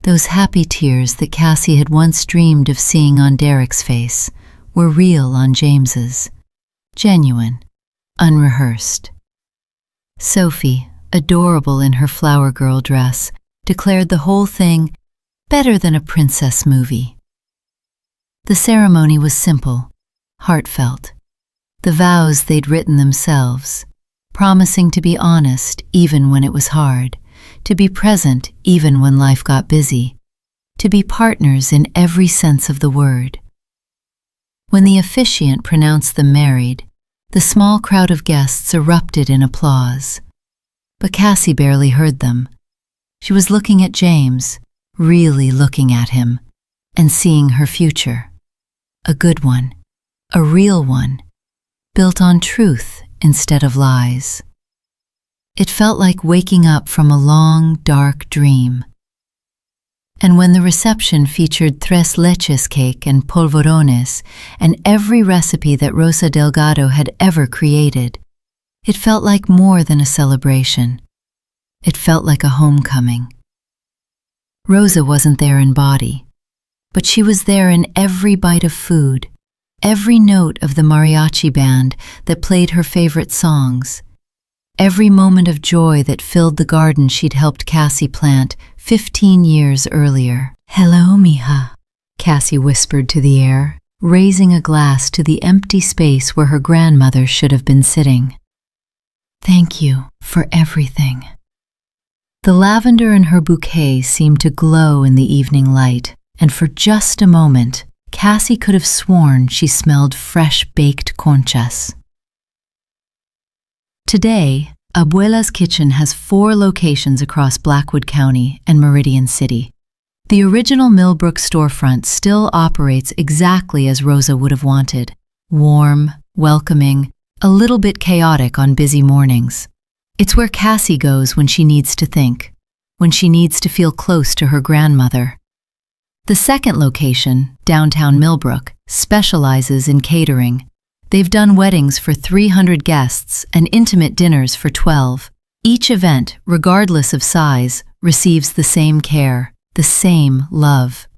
Those happy tears that Cassie had once dreamed of seeing on Derek's face were real on James's, genuine, unrehearsed. Sophie, adorable in her flower girl dress, declared the whole thing better than a princess movie. The ceremony was simple, heartfelt. The vows they'd written themselves, promising to be honest even when it was hard, to be present even when life got busy, to be partners in every sense of the word. When the officiant pronounced them married, the small crowd of guests erupted in applause. But Cassie barely heard them. She was looking at James, really looking at him, and seeing her future. A good one, a real one, built on truth instead of lies. It felt like waking up from a long, dark dream. And when the reception featured tres leches cake and polvorones and every recipe that Rosa Delgado had ever created, it felt like more than a celebration. It felt like a homecoming. Rosa wasn't there in body, but she was there in every bite of food, every note of the mariachi band that played her favorite songs, every moment of joy that filled the garden she'd helped Cassie plant 15 years earlier. "Hello, mija," Cassie whispered to the air, raising a glass to the empty space where her grandmother should have been sitting. "Thank you for everything." The lavender in her bouquet seemed to glow in the evening light, and for just a moment, Cassie could have sworn she smelled fresh baked conchas. Today, Abuela's Kitchen has 4 locations across Blackwood County and Meridian City. The original Millbrook storefront still operates exactly as Rosa would have wanted: warm, welcoming, a little bit chaotic on busy mornings. It's where Cassie goes when she needs to think, when she needs to feel close to her grandmother. The second location, downtown Millbrook, specializes in catering. They've done weddings for 300 guests and intimate dinners for 12. Each event, regardless of size, receives the same care, the same love.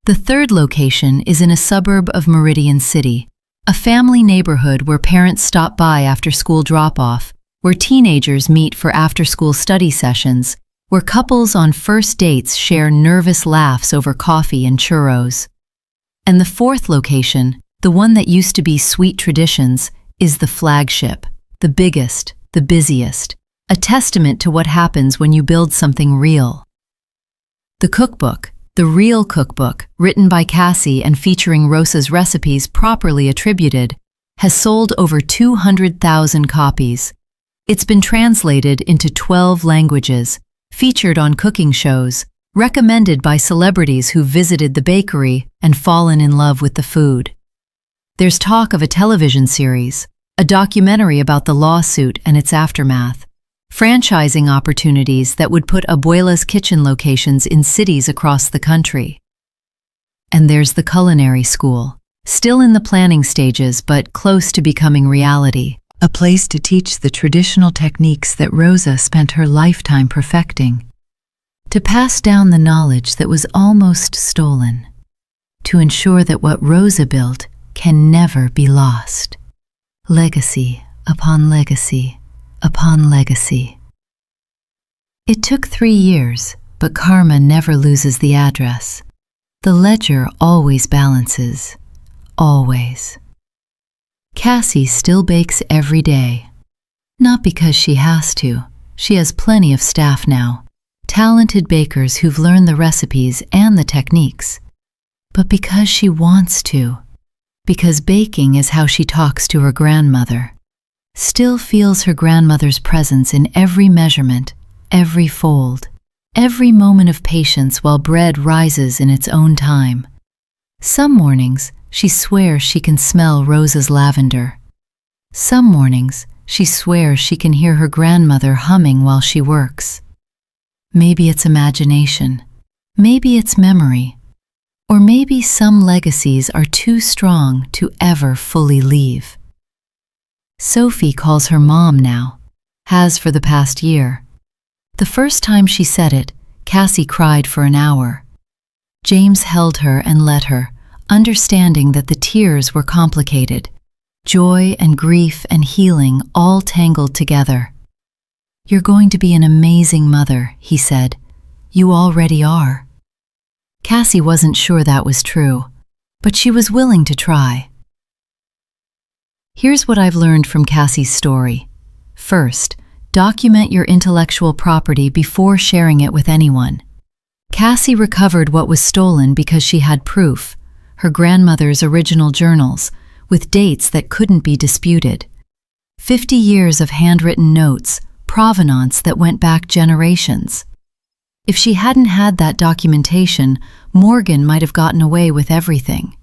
The third location is in a suburb of Meridian City, a family neighborhood where parents stop by after school drop-off, where teenagers meet for after-school study sessions, where couples on first dates share nervous laughs over coffee and churros. And the fourth location, the one that used to be Sweet Traditions, is the flagship, the biggest, the busiest, a testament to what happens when you build something real. The cookbook, the real cookbook, written by Cassie and featuring Rosa's recipes properly attributed, has sold over 200,000 copies. It's been translated into 12 languages, featured on cooking shows, recommended by celebrities who visited the bakery and fallen in love with the food. There's talk of a television series, a documentary about the lawsuit and its aftermath, franchising opportunities that would put Abuela's Kitchen locations in cities across the country. And there's the culinary school, still in the planning stages but close to becoming reality, a place to teach the traditional techniques that Rosa spent her lifetime perfecting. to pass down the knowledge that was almost stolen, to ensure that what Rosa built can never be lost. Legacy upon legacy upon legacy. It took 3 years, but karma never loses the address. The ledger always balances. Always. Cassie still bakes every day. Not because she has to. She has plenty of staff now. Talented bakers who've learned the recipes and the techniques. But because she wants to. Because baking is how she talks to her grandmother. Still feels her grandmother's presence in every measurement, every fold, every moment of patience while bread rises in its own time. Some mornings, she swears she can smell Rosa's lavender. Some mornings, she swears she can hear her grandmother humming while she works. Maybe it's imagination. Maybe it's memory. Or maybe some legacies are too strong to ever fully leave. Sophie calls her mom now, has for the past year. The first time she said it, Cassie cried for an hour. James held her and let her, understanding that the tears were complicated. Joy and grief and healing all tangled together. "You're going to be an amazing mother," he said. "You already are." Cassie wasn't sure that was true, but she was willing to try. Here's what I've learned from Cassie's story. First, document your intellectual property before sharing it with anyone. Cassie recovered what was stolen because she had proof, her grandmother's original journals, with dates that couldn't be disputed. 50 years of handwritten notes, provenance that went back generations. If she hadn't had that documentation, Morgan might have gotten away with everything.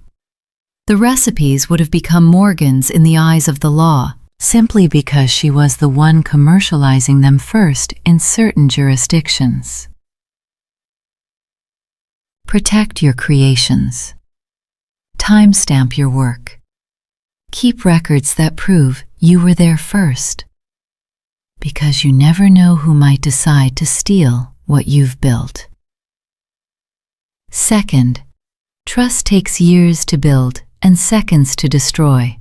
The recipes would have become Morgan's in the eyes of the law, simply because she was the one commercializing them first in certain jurisdictions. Protect your creations. Timestamp your work. Keep records that prove you were there first. Because you never know who might decide to steal what you've built. Second, trust takes years to build and seconds to destroy,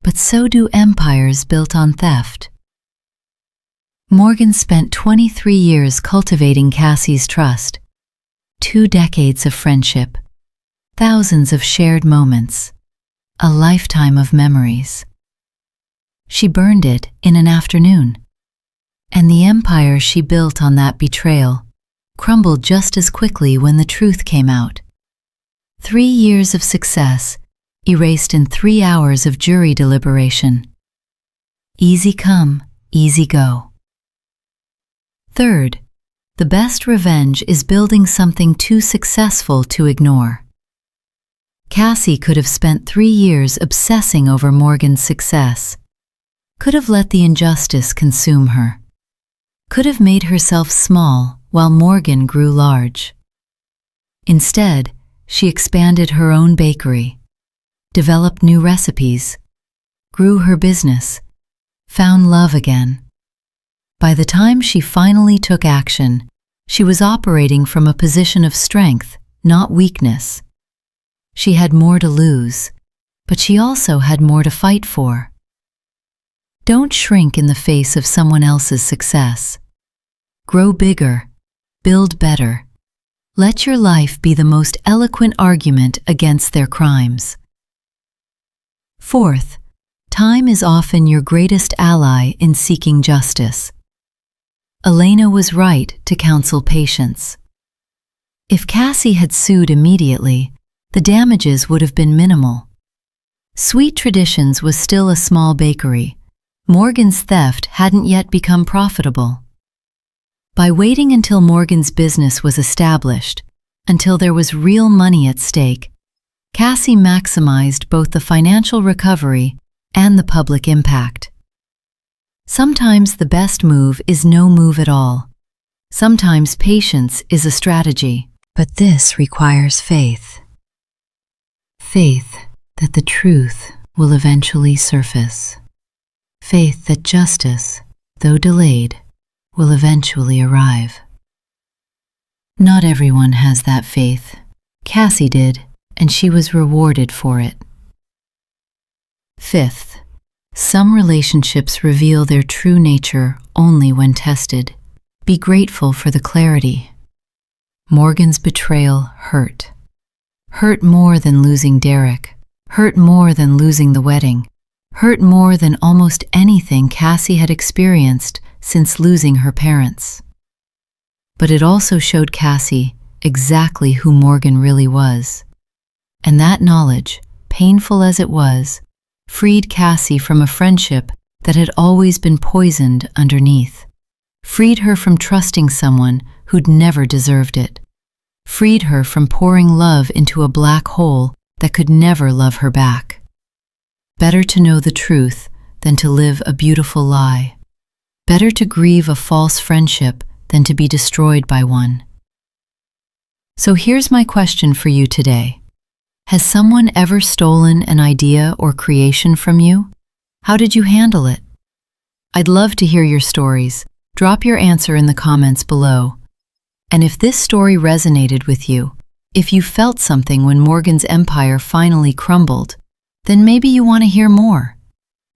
but so do empires built on theft. Morgan spent 23 years cultivating Cassie's trust, 2 decades of friendship, thousands of shared moments, a lifetime of memories. She burned it in an afternoon. And the empire she built on that betrayal crumbled just as quickly when the truth came out. 3 years of success erased in 3 hours of jury deliberation. Easy come, easy go. Third, the best revenge is building something too successful to ignore. Cassie could have spent 3 years obsessing over Morgan's success, could have let the injustice consume her. Could have made herself small while Morgan grew large. Instead, she expanded her own bakery, developed new recipes, grew her business, found love again. By the time she finally took action, she was operating from a position of strength, not weakness. She had more to lose, but she also had more to fight for. Don't shrink in the face of someone else's success. Grow bigger, build better. Let your life be the most eloquent argument against their crimes. Fourth, time is often your greatest ally in seeking justice. Elena was right to counsel patience. If Cassie had sued immediately, the damages would have been minimal. Sweet Traditions was still a small bakery. Morgan's theft hadn't yet become profitable. By waiting until Morgan's business was established, until there was real money at stake, Cassie maximized both the financial recovery and the public impact. Sometimes the best move is no move at all. Sometimes patience is a strategy, but this requires faith. Faith that the truth will eventually surface. Faith that justice, though delayed, will eventually arrive. Not everyone has that faith. Cassie did, and she was rewarded for it. Fifth, some relationships reveal their true nature only when tested. Be grateful for the clarity. Morgan's betrayal hurt. Hurt more than losing Derek. Hurt more than losing the wedding. Hurt more than almost anything Cassie had experienced since losing her parents. But it also showed Cassie exactly who Morgan really was. And that knowledge, painful as it was, freed Cassie from a friendship that had always been poisoned underneath. Freed her from trusting someone who'd never deserved it. Freed her from pouring love into a black hole that could never love her back. Better to know the truth than to live a beautiful lie. Better to grieve a false friendship than to be destroyed by one. So here's my question for you today. Has someone ever stolen an idea or creation from you? How did you handle it? I'd love to hear your stories. Drop your answer in the comments below. And if this story resonated with you, if you felt something when Morgan's empire finally crumbled, then maybe you want to hear more.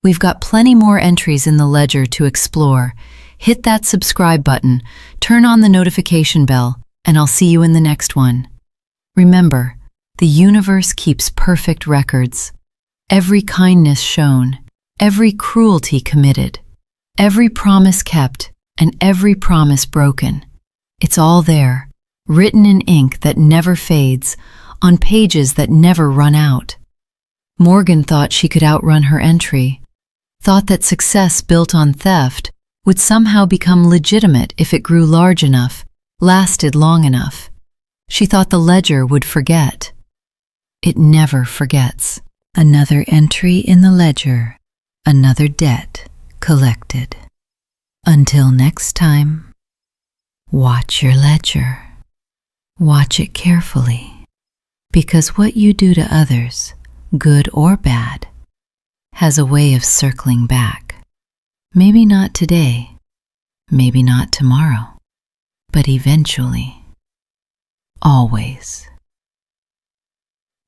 We've got plenty more entries in the ledger to explore. Hit that subscribe button, turn on the notification bell, and I'll see you in the next one. Remember, the universe keeps perfect records. Every kindness shown, every cruelty committed, every promise kept, and every promise broken. It's all there, written in ink that never fades, on pages that never run out. Morgan thought she could outrun her entry, thought that success built on theft would somehow become legitimate if it grew large enough, lasted long enough. She thought the ledger would forget. It never forgets. Another entry in the ledger, another debt collected. Until next time, watch your ledger. Watch it carefully, because what you do to others, good or bad, has a way of circling back. Maybe not today, maybe not tomorrow, but eventually, always.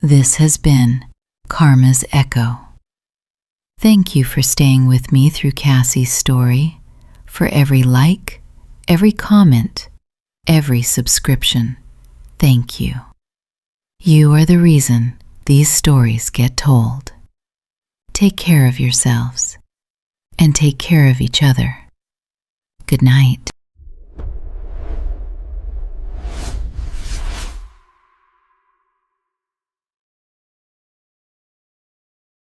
This has been Karma's Echo. Thank you for staying with me through Cassie's story, for every like, every comment, every subscription. Thank you. You are the reason these stories get told. Take care of yourselves and take care of each other. Good night.